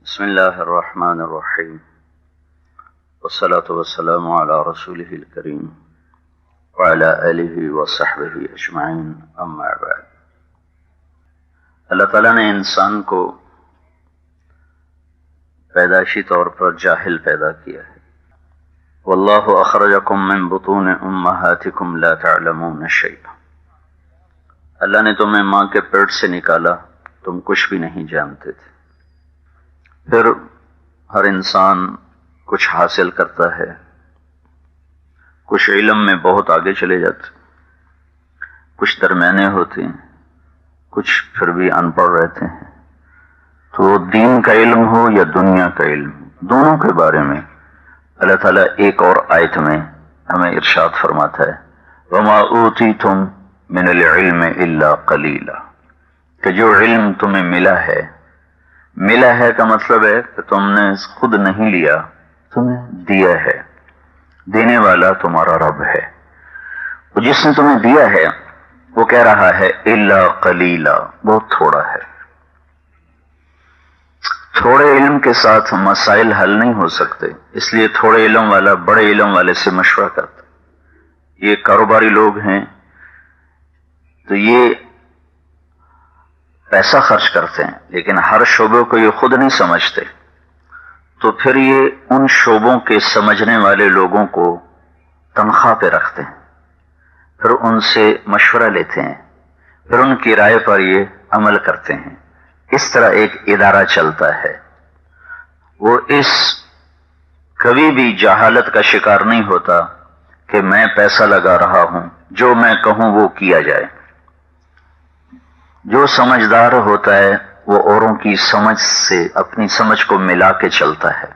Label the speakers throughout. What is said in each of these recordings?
Speaker 1: بسم الله الرحمن الرحيم والصلاة والسلام على رسوله الكريم وعلى آله وصحبه اجمعین اما بعد۔ اللہ تعالیٰ نے انسان کو پیدائشی طور پر جاہل پیدا کیا ہے۔ واللہ اخرجکم من بطون امہاتکم لا تعلمون شیئا، اللہ نے تمہیں ماں کے پیٹ سے نکالا، تم کچھ بھی نہیں جانتے تھے۔ پھر ہر انسان کچھ حاصل کرتا ہے، کچھ علم میں بہت آگے چلے جاتے، کچھ درمیانے ہوتے ہیں، کچھ پھر بھی ان پڑھ رہتے ہیں۔ تو دین کا علم ہو یا دنیا کا علم، دونوں کے بارے میں اللہ تعالیٰ ایک اور آیت میں ہمیں ارشاد فرماتا ہے، وَمَا أُوتِيتُم مِّنَ الْعِلْمِ إِلَّا قَلِيلًا، کہ جو علم تمہیں ملا ہے کا مطلب ہے کہ تم نے خود نہیں لیا، تمہیں دیا ہے، دینے والا تمہارا رب ہے۔ اور جس نے تمہیں دیا ہے وہ کہہ رہا ہے الا قلیلا، بہت تھوڑا ہے۔ تھوڑے علم کے ساتھ مسائل حل نہیں ہو سکتے، اس لیے تھوڑے علم والا بڑے علم والے سے مشورہ کرتا۔ یہ کاروباری لوگ ہیں تو یہ پیسہ خرچ کرتے ہیں، لیکن ہر شعبے کو یہ خود نہیں سمجھتے، تو پھر یہ ان شعبوں کے سمجھنے والے لوگوں کو تنخواہ پہ رکھتے ہیں، پھر ان سے مشورہ لیتے ہیں، پھر ان کی رائے پر یہ عمل کرتے ہیں۔ اس طرح ایک ادارہ چلتا ہے۔ وہ اس کبھی بھی جہالت کا شکار نہیں ہوتا کہ میں پیسہ لگا رہا ہوں، جو میں کہوں وہ کیا جائے۔ جو سمجھدار ہوتا ہے وہ اوروں کی سمجھ سے اپنی سمجھ کو ملا کے چلتا ہے۔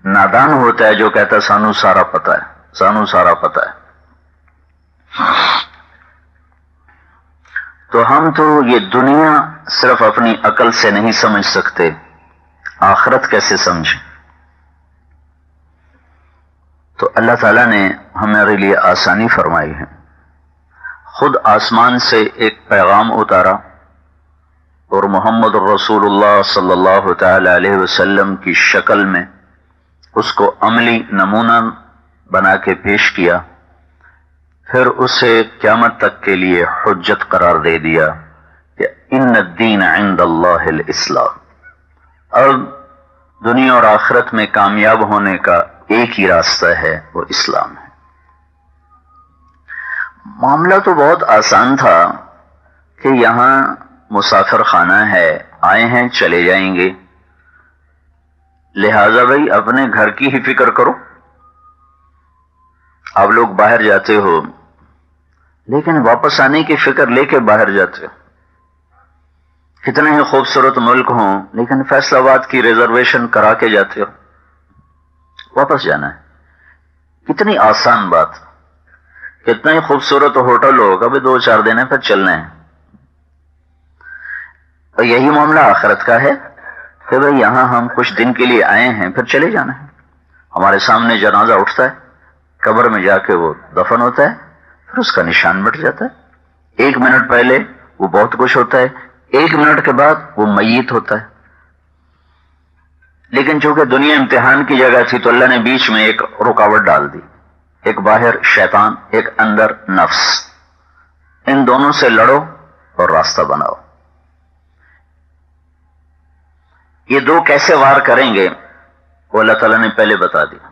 Speaker 1: نادان ہوتا ہے جو کہتا ہے سانو سارا پتا ہے، سانو سارا پتا ہے۔ تو ہم تو یہ دنیا صرف اپنی عقل سے نہیں سمجھ سکتے، آخرت کیسے سمجھیں؟ تو اللہ تعالیٰ نے ہمارے لیے آسانی فرمائی ہے، خود آسمان سے ایک پیغام اتارا اور محمد رسول اللہ صلی اللہ تعالی علیہ وسلم کی شکل میں اس کو عملی نمونہ بنا کے پیش کیا، پھر اسے قیامت تک کے لیے حجت قرار دے دیا کہ ان الدین عند اللہ الاسلام۔ اب دنیا اور آخرت میں کامیاب ہونے کا ایک ہی راستہ ہے، وہ اسلام ہے۔ معاملہ تو بہت آسان تھا کہ یہاں مسافر خانہ ہے، آئے ہیں چلے جائیں گے، لہذا بھائی اپنے گھر کی ہی فکر کرو۔ آپ لوگ باہر جاتے ہو لیکن واپس آنے کی فکر لے کے باہر جاتے ہو۔ کتنے ہی خوبصورت ملک ہوں لیکن فیصل آباد کی ریزرویشن کرا کے جاتے ہو، واپس جانا ہے۔ کتنی آسان بات، کتنا ہی خوبصورت ہوٹل ہو، کبھی 2-4 دن ہے پھر چلنا ہے۔ اور یہی معاملہ آخرت کا ہے کہ بھئی یہاں ہم کچھ دن کے لیے آئے ہیں پھر چلے جانا ہے۔ ہمارے سامنے جنازہ اٹھتا ہے، قبر میں جا کے وہ دفن ہوتا ہے، پھر اس کا نشان مٹ جاتا ہے۔ 1 منٹ پہلے وہ بہت کچھ ہوتا ہے، 1 منٹ کے بعد وہ میت ہوتا ہے۔ لیکن چونکہ دنیا امتحان کی جگہ تھی تو اللہ نے بیچ میں ایک رکاوٹ ڈال دی، ایک باہر شیطان، ایک اندر نفس، ان دونوں سے لڑو اور راستہ بناؤ۔ یہ دو کیسے وار کریں گے وہ اللہ تعالیٰ نے پہلے بتا دیا۔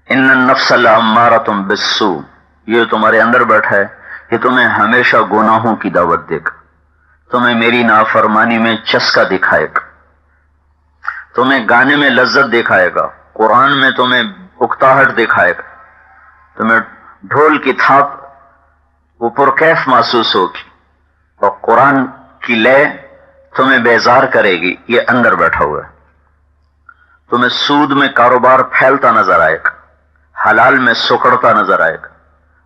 Speaker 1: ان النفس لامارۃ بالسوء، یہ تمہارے اندر بیٹھا ہے، یہ تمہیں ہمیشہ گناہوں کی دعوت دے گا، تمہیں میری نافرمانی میں چسکا دکھائے گا، تمہیں گانے میں لذت دکھائے گا، قرآن میں تمہیں اکتاہٹ دکھائے گا، تمہیں ڈھول کی تھاپ وہ پرکیف محسوس ہوگی، اور قرآن کی لے تمہیں بیزار کرے گی۔ یہ اندر بیٹھا ہوا ہے۔ تمہیں سود میں کاروبار پھیلتا نظر آئے گا، حلال میں سکڑتا نظر آئے گا،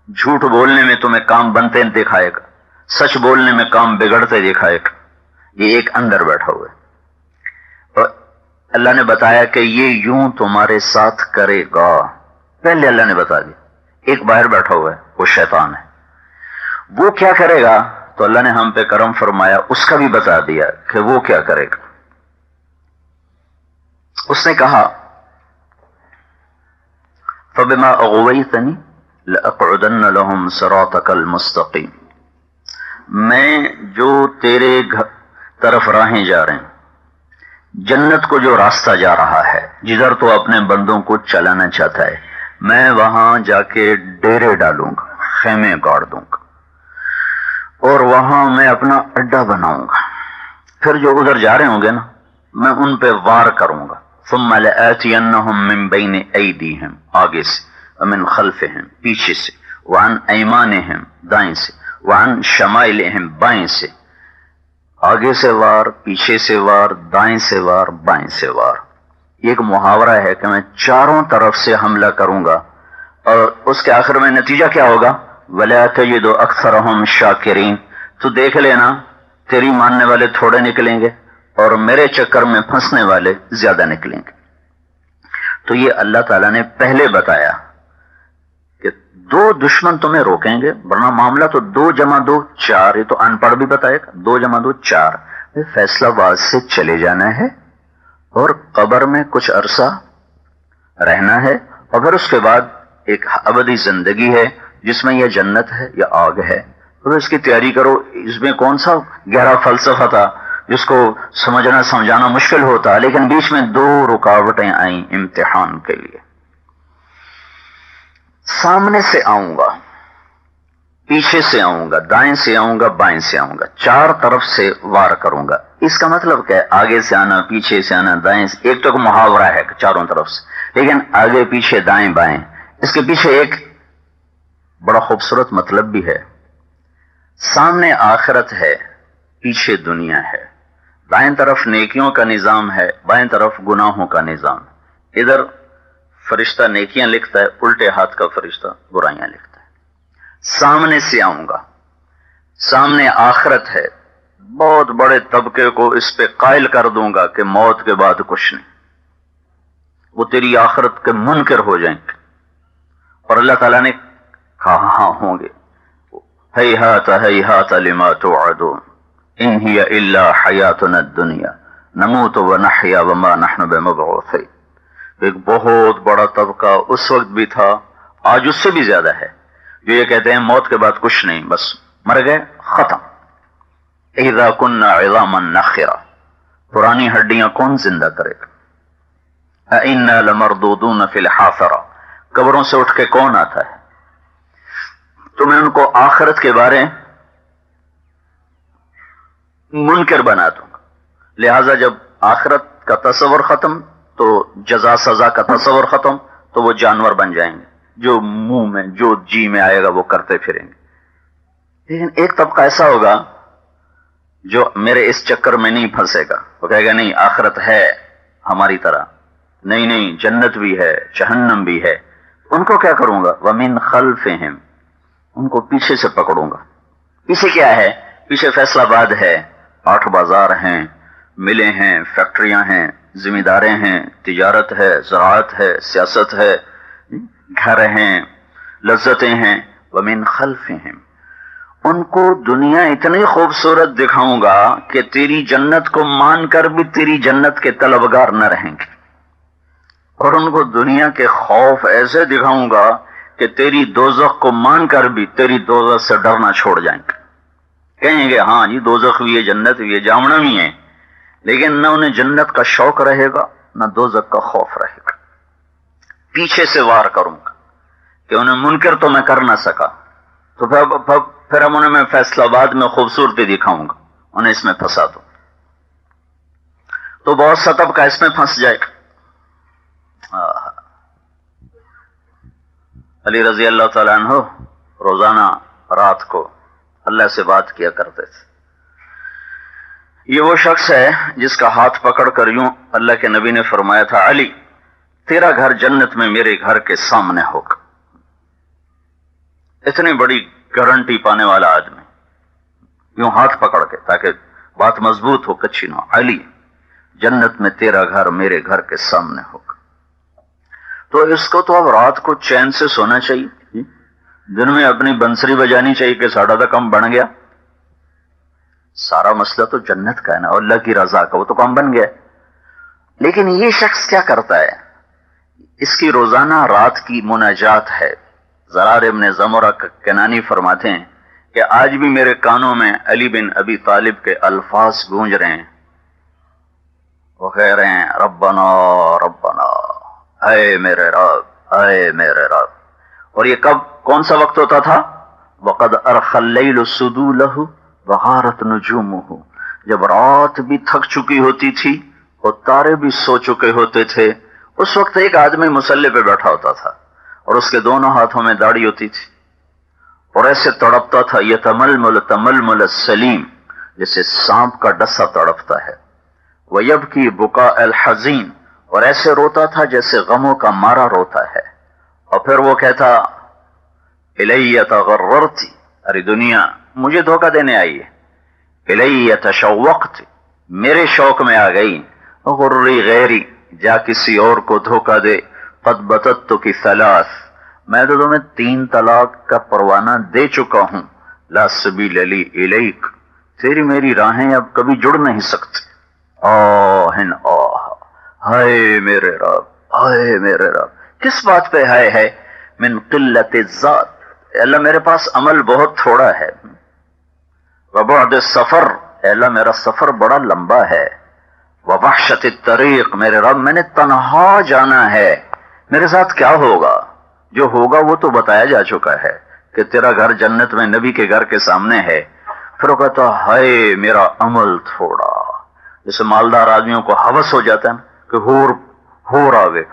Speaker 1: جھوٹ بولنے میں تمہیں کام بنتے دکھائے گا، سچ بولنے میں کام بگڑتے دکھائے گا۔ یہ ایک اندر بیٹھا ہوا ہے، اور اللہ نے بتایا کہ یہ یوں تمہارے ساتھ کرے گا۔ پہلے اللہ نے بتا دیا، ایک باہر بیٹھا ہوا ہے وہ شیطان ہے، وہ کیا کرے گا؟ تو اللہ نے ہم پہ کرم فرمایا، اس کا بھی بتا دیا کہ وہ کیا کرے گا۔ اس نے کہا فَبِمَا أَغْوَيْتَنِي لَأَقْعُدَنَّ لَهُمْ صِرَاطَكَ الْمُسْتَقِيمَ، میں جو تیرے طرف راہیں جا رہے ہیں، جنت کو جو راستہ جا رہا ہے، جدھر تو اپنے بندوں کو چلانا چاہتا ہے، میں وہاں جا کے ڈیرے ڈالوں گا، خیمے گاڑ دوں گا، اور وہاں میں اپنا اڈا بناؤں گا. پھر جو ادھر جا رہے ہوں گے نا، میں ان پہ وار کروں گا. ثم لآتینہم من بین ایدیہم، آگے سے، ومن خلفہم، پیچھے سے، وعن ایمانہم، دائیں سے، وعن شمائلہم، بائیں سے. آگے سے وار، پیچھے سے وار، دائیں سے وار، بائیں سے وار. یہ ایک محاورہ ہے کہ میں چاروں طرف سے حملہ کروں گا، اور اس کے آخر میں نتیجہ کیا ہوگا؟ وَلَا تَجِدُ أَكْثَرَهُمْ شَاكِرِينَ. تو دیکھ لینا تیری ماننے والے تھوڑے نکلیں گے اور میرے چکر میں پھنسنے والے زیادہ نکلیں گے. تو یہ اللہ تعالیٰ نے پہلے بتایا کہ دو دشمن تمہیں روکیں گے، ورنہ معاملہ تو 2 + 2 4. یہ تو ان پڑھ بھی بتائے گا، 2 + 2 4. فیصلہ باز سے چلے جانا ہے اور قبر میں کچھ عرصہ رہنا ہے، اور پھر اس کے بعد ایک ابدی زندگی ہے جس میں یہ جنت ہے یا آگ ہے. تو اس کی تیاری کرو. اس میں کون سا گہرا فلسفہ تھا جس کو سمجھنا سمجھانا مشکل ہوتا، لیکن بیچ میں 2 رکاوٹیں آئیں امتحان کے لیے. سامنے سے آؤں گا، پیچھے سے آؤں گا، دائیں سے آؤں گا، بائیں سے آؤں گا، 4 طرف سے وار کروں گا. اس کا مطلب کیا ہے؟ آگے سے آنا، پیچھے سے آنا، دائیں سے. ایک تو محاورہ ہے چاروں طرف سے، لیکن آگے پیچھے دائیں بائیں، اس کے پیچھے ایک بڑا خوبصورت مطلب بھی ہے. سامنے آخرت ہے، پیچھے دنیا ہے. دائیں طرف نیکیوں کا نظام ہے، بائیں طرف گناہوں کا نظام. ادھر فرشتہ نیکیاں لکھتا ہے، الٹے ہاتھ کا فرشتہ برائیاں لکھتا ہے. سامنے سے آؤں گا، سامنے آخرت ہے، بہت بڑے طبقے کو اس پہ قائل کر دوں گا کہ موت کے بعد کچھ نہیں. وہ تیری آخرت کے منکر ہو جائیں گے. اور اللہ تعالیٰ نے کہاں ہوں گے؟ ہیہات ہیہات لما توعدون ان ہی الا حیاتنا الدنیا نموت ونحیا وما نحن بمبعوثین. ایک بہت بڑا طبقہ اس وقت بھی تھا، آج اس سے بھی زیادہ ہے، جو یہ کہتے ہیں موت کے بعد کچھ نہیں، بس مر گئے ختم. اذا كنا عظاما نخرا، پرانی ہڈیاں کون زندہ کرے گا؟ انا لمردودون فی الحافرہ، قبروں سے اٹھ کے کون آتا ہے؟ تو میں ان کو آخرت کے بارے منکر بنا دوں گا. لہذا جب آخرت کا تصور ختم تو جزا سزا کا تصور ختم، تو وہ جانور بن جائیں گے، جو منہ میں جو جی میں آئے گا وہ کرتے پھریں گے. لیکن ایک طبقہ ایسا ہوگا جو میرے اس چکر میں نہیں پھنسے گا. وہ کہے گا نہیں، آخرت ہے ہماری طرح، نہیں جنت بھی ہے، جہنم بھی ہے. ان کو کیا کروں گا؟ وَمِنْ خَلْفِهِمْ، ان کو پیچھے سے پکڑوں گا. پیچھے کیا ہے؟ پیچھے فیصلہ آباد ہے، 8 بازار ہیں، ملیں ہیں، فیکٹریاں ہیں، ذمہ داریں ہیں، تجارت ہے، زراعت ہے، سیاست ہے، گھر ہیں، لذتیں ہیں. وَمِنْ خَلْفِهِمْ، ان کو دنیا اتنی خوبصورت دکھاؤں گا کہ تیری جنت کو مان کر بھی تیری جنت کے طلبگار نہ رہیں گے، اور ان کو دنیا کے خوف ایسے دکھاؤں گا کہ تیری دوزخ کو مان کر بھی تیری دوزخ سے ڈرنا چھوڑ جائیں گے. کہیں گے ہاں جی دوزخ بھی ہے، جنت بھی ہے، جامنا بھی ہے، لیکن نہ انہیں جنت کا شوق رہے گا نہ دوزخ کا خوف رہے گا. پیچھے سے وار کروں گا کہ انہیں منکر تو میں کر نہ سکا، تو پھر ہم انہیں میں فیصلہ آباد میں خوبصورتی دکھاؤں گا، انہیں اس میں پھنسا دوں. تو بہت سا طبقہ اس میں پھنس جائے گا. علی رضی اللہ تعالیٰ عنہ روزانہ رات کو اللہ سے بات کیا کرتے تھے. یہ وہ شخص ہے جس کا ہاتھ پکڑ کر یوں اللہ کے نبی نے فرمایا تھا، علی تیرا گھر جنت میں میرے گھر کے سامنے ہوگا. اتنی بڑی گارنٹی پانے والا آدمی یوں ہاتھ پکڑ کے، تاکہ بات مضبوط ہو، کچی نہ ہو. علی جنت میں تیرا گھر میرے گھر کے سامنے ہوگا. تو اس کو تو اب رات کو چین سے سونا چاہیے، دن میں اپنی بنسری بجانی چاہیے کہ ساڑھا تھا کم بن گیا. سارا مسئلہ تو جنت کا ہے نا، اور اللہ کی رضا کا، وہ تو کم بن گیا. لیکن یہ شخص کیا کرتا ہے؟ اس کی روزانہ رات کی مناجات ہے. زرار ابن زمرہ کنانی فرماتے ہیں کہ آج بھی میرے کانوں میں علی بن ابی طالب کے الفاظ گونج رہے ہیں. وہ کہہ رہے ہیں ربنا ربنا، اے میرے رب اے میرے رب. اور یہ کون سا وقت ہوتا تھا؟ وقد ارخى الليل سدوله وغارت نجومه، جب رات بھی تھک چکی ہوتی تھی اور تارے بھی سو چکے ہوتے تھے. اس وقت ایک آدمی مصلی پہ بیٹھا ہوتا تھا اور اس کے دونوں ہاتھوں میں داڑھی ہوتی تھی اور ایسے تڑپتا تھا یتململ تململ السلیم، جیسے سانپ کا ڈسا تڑپتا ہے. ویبکی بکاء الحزین، اور ایسے روتا تھا جیسے غموں کا مارا روتا ہے. اور پھر وہ کہتا الی تغررتی، ارے دنیا مجھے دھوکہ دینے آئی ہے. الی تشوقت، میرے شوق میں آ گئی. غری غیری، جا کسی اور کو دھوکہ دے. قد بتت کی ثلاث، میں تو تمہیں 3 طلاق کا پروانہ دے چکا ہوں. لا سبیل لی الیک، تیری میری راہیں اب کبھی جڑ نہیں سکتی. آہن آہ، ہائے میرے رب ہائے میرے رب. کس بات پہ ہائے ہے؟ من قلت الذات، اے اللہ میرے پاس عمل بہت تھوڑا ہے. وبعد السفر، اے اللہ میرا سفر بڑا لمبا ہے. ووحشت الطریق، میرے رب میں نے تنہا جانا ہے. میرے ساتھ کیا ہوگا؟ جو ہوگا وہ تو بتایا جا چکا ہے کہ تیرا گھر جنت میں نبی کے گھر کے سامنے ہے. پھر وہ کہتا ہائے میرا عمل تھوڑا. جیسے مالدار آدمیوں کو ہوس ہو جاتا ہے کہ ہو راوے.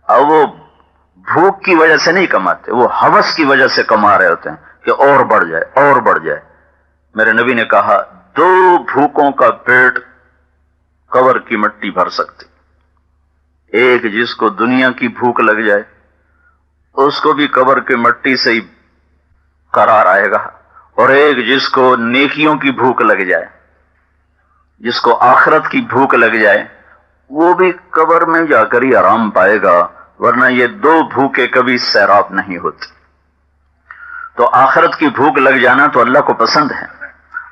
Speaker 1: اب وہ بھوک کی وجہ سے نہیں کماتے، وہ ہوس کی وجہ سے کما رہے ہوتے ہیں کہ اور بڑھ جائے اور بڑھ جائے. میرے نبی نے کہا 2 بھوکوں کا پیٹ قبر کی مٹی بھر سکتی. ایک جس کو دنیا کی بھوک لگ جائے اس کو بھی قبر کی مٹی سے ہی قرار آئے گا، اور ایک جس کو نیکیوں کی بھوک لگ جائے، جس کو آخرت کی بھوک لگ جائے، وہ بھی قبر میں جا کر ہی آرام پائے گا. ورنہ یہ 2 بھوکے کبھی سیراب نہیں ہوتے. تو آخرت کی بھوک لگ جانا تو اللہ کو پسند ہے،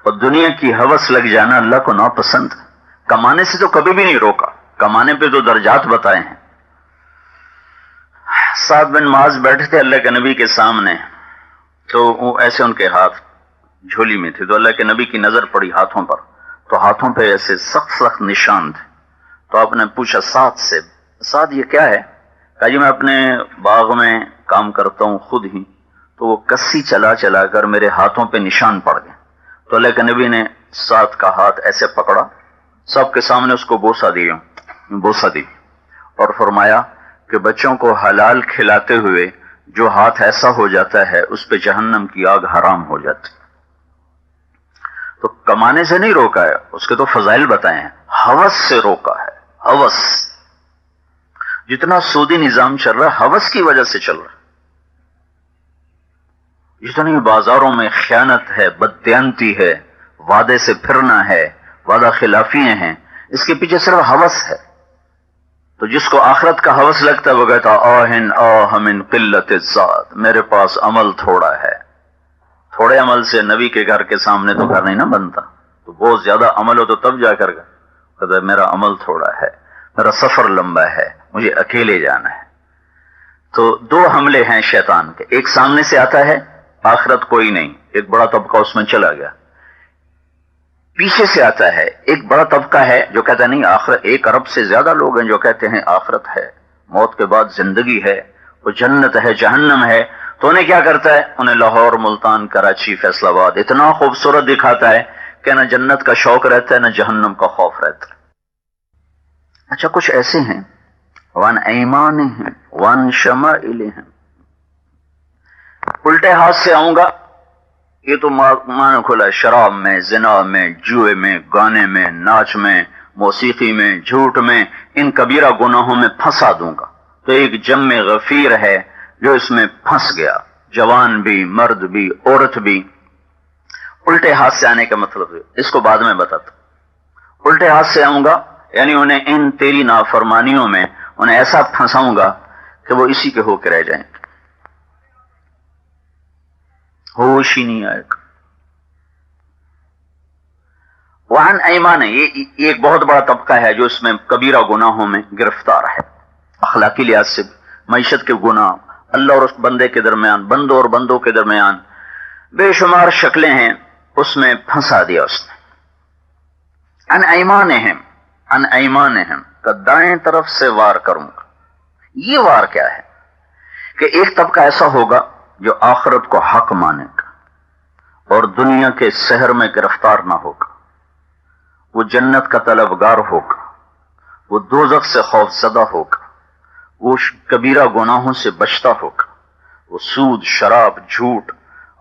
Speaker 1: اور دنیا کی ہوس لگ جانا اللہ کو ناپسند ہے. کمانے سے تو کبھی بھی نہیں روکا، کمانے پہ تو درجات بتائے ہیں. سعد بن معاذ بیٹھے تھے اللہ کے نبی کے سامنے، تو وہ ایسے ان کے ہاتھ جھولی میں تھے، تو اللہ کے نبی کی نظر پڑی ہاتھوں پر، تو ہاتھوں پہ ایسے سخت نشان تھے. تو آپ نے پوچھا سعد سے، سعد یہ کیا ہے؟ کہا جی میں اپنے باغ میں کام کرتا ہوں خود ہی، تو وہ کسی چلا چلا کر میرے ہاتھوں پہ نشان پڑ گئے. تو اللہ کے نبی نے سعد کا ہاتھ ایسے پکڑا، سب کے سامنے اس کو بوسہ دی اور فرمایا کہ بچوں کو حلال کھلاتے ہوئے جو ہاتھ ایسا ہو جاتا ہے اس پہ جہنم کی آگ حرام ہو جاتی. تو کمانے سے نہیں روکا ہے، اس کے تو فضائل بتائے ہیں. ہوس سے روکا ہے. ہوس، جتنا سودی نظام چل رہا ہے ہوس کی وجہ سے چل رہا ہے. جتنی بازاروں میں خیانت ہے، بددیانتی ہے، وعدے سے پھرنا ہے، وعدہ خلافیاں ہیں، اس کے پیچھے صرف ہوس ہے. تو جس کو آخرت کا ہوس لگتا ہے وہ کہتا آہن آہ من قلت الذات، میرے پاس عمل تھوڑا ہے. تھوڑے عمل سے نبی کے گھر کے سامنے تو گھر نہیں نہ بنتا. تو بہت زیادہ عمل ہو تو تب جا کر کہتا ہے میرا عمل تھوڑا ہے، میرا سفر لمبا ہے، مجھے اکیلے جانا ہے. تو 2 حملے ہیں شیطان کے. ایک سامنے سے آتا ہے آخرت کوئی نہیں، ایک بڑا طبقہ اس میں چلا گیا. پیچھے سے آتا ہے ایک بڑا طبقہ ہے جو کہتا ہے نہیں آخرت، 1 ارب سے زیادہ لوگ ہیں جو کہتے ہیں آخرت ہے، موت کے بعد زندگی ہے، وہ جنت ہے جہنم ہے. تو انہیں کیا کرتا ہے؟ انہیں لاہور، ملتان، کراچی، فیصل آباد اتنا خوبصورت دکھاتا ہے کہ نہ جنت کا شوق رہتا ہے نہ جہنم کا خوف رہتا ہے. اچھا کچھ ایسے ہیں وان ایمانہم وان شمائلہم، الٹے ہاتھ سے آؤں گا، یہ تو مان کھلا شراب میں، زنا میں، جوئے میں، گانے میں، ناچ میں، موسیقی میں، جھوٹ میں، ان کبیرہ گناہوں میں پھنسا دوں گا. تو ایک جم غفیر ہے جو اس میں پھنس گیا، جوان بھی، مرد بھی، عورت بھی. الٹے ہاتھ سے آنے کا مطلب ہے اس کو بعد میں بتاتا. الٹے ہاتھ سے آؤں گا یعنی انہیں ان تیری نافرمانیوں میں انہیں ایسا پھنساؤں گا کہ وہ اسی کے ہو کے رہ جائیں، ہوش ہی نہیں آئے گا. وعن ایمان، یہ ایک بہت بڑا طبقہ ہے جو اس میں کبیرہ گناہوں میں گرفتار ہے، اخلاقی لحاظ سے معیشت کے گناہ، اللہ اور اس بندے کے درمیان، بندوں اور بندوں کے درمیان بے شمار شکلیں ہیں، اس میں پھنسا دیا اس نے۔ ان ایمانہم، ان ایمانہم کا دائیں طرف سے وار کروں گا۔ یہ وار کیا ہے کہ ایک طبقہ ایسا ہوگا جو آخرت کو حق مانے گا اور دنیا کے سحر میں گرفتار نہ ہوگا، وہ جنت کا طلبگار ہوگا، وہ دوزخ سے خوف زدہ ہوگا، وہ کبیرہ گناہوں سے بچتا ہوگا، وہ سود، شراب، جھوٹ،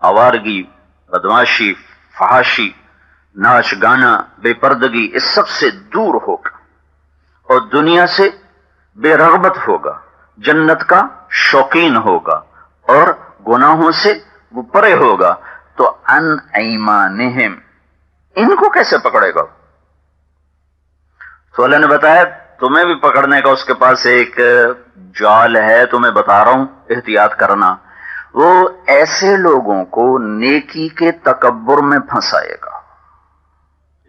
Speaker 1: آوارگی، بدماشی، فحاشی، ناچ گانا، بے پردگی، اس سب سے دور ہوگا اور دنیا سے بے رغبت ہوگا، جنت کا شوقین ہوگا اور گناہوں سے وہ پرے ہوگا۔ تو ان ایمانہم، ان کو کیسے پکڑے گا؟ تو اللہ نے بتایا تمہیں بھی پکڑنے کا اس کے پاس ایک جال ہے، تمہیں بتا رہا ہوں، احتیاط کرنا۔ وہ ایسے لوگوں کو نیکی کے تکبر میں پھنسائے گا،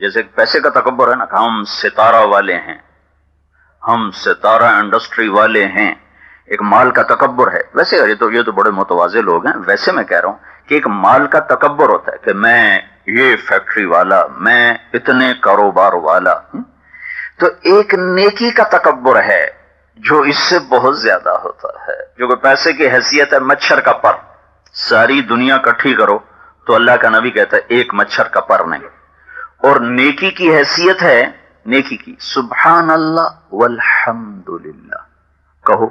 Speaker 1: جیسے پیسے کا تکبر ہے نا کہ ہم ستارہ والے ہیں، ہم ستارہ انڈسٹری والے ہیں، ایک مال کا تکبر ہے۔ ویسے یہ تو بڑے متواضع لوگ ہیں، ویسے میں کہہ رہا ہوں کہ ایک مال کا تکبر ہوتا ہے کہ میں یہ فیکٹری والا، میں اتنے کاروبار والا۔ تو ایک نیکی کا تکبر ہے جو اس سے بہت زیادہ ہوتا ہے، جو کہ پیسے کی حیثیت ہے مچھر کا پر، ساری دنیا اکٹھی کرو تو اللہ کا نبی کہتا ہے ایک مچھر کا پر نہیں، اور نیکی کی حیثیت ہے، نیکی کی سبحان اللہ والحمد للہ کہو،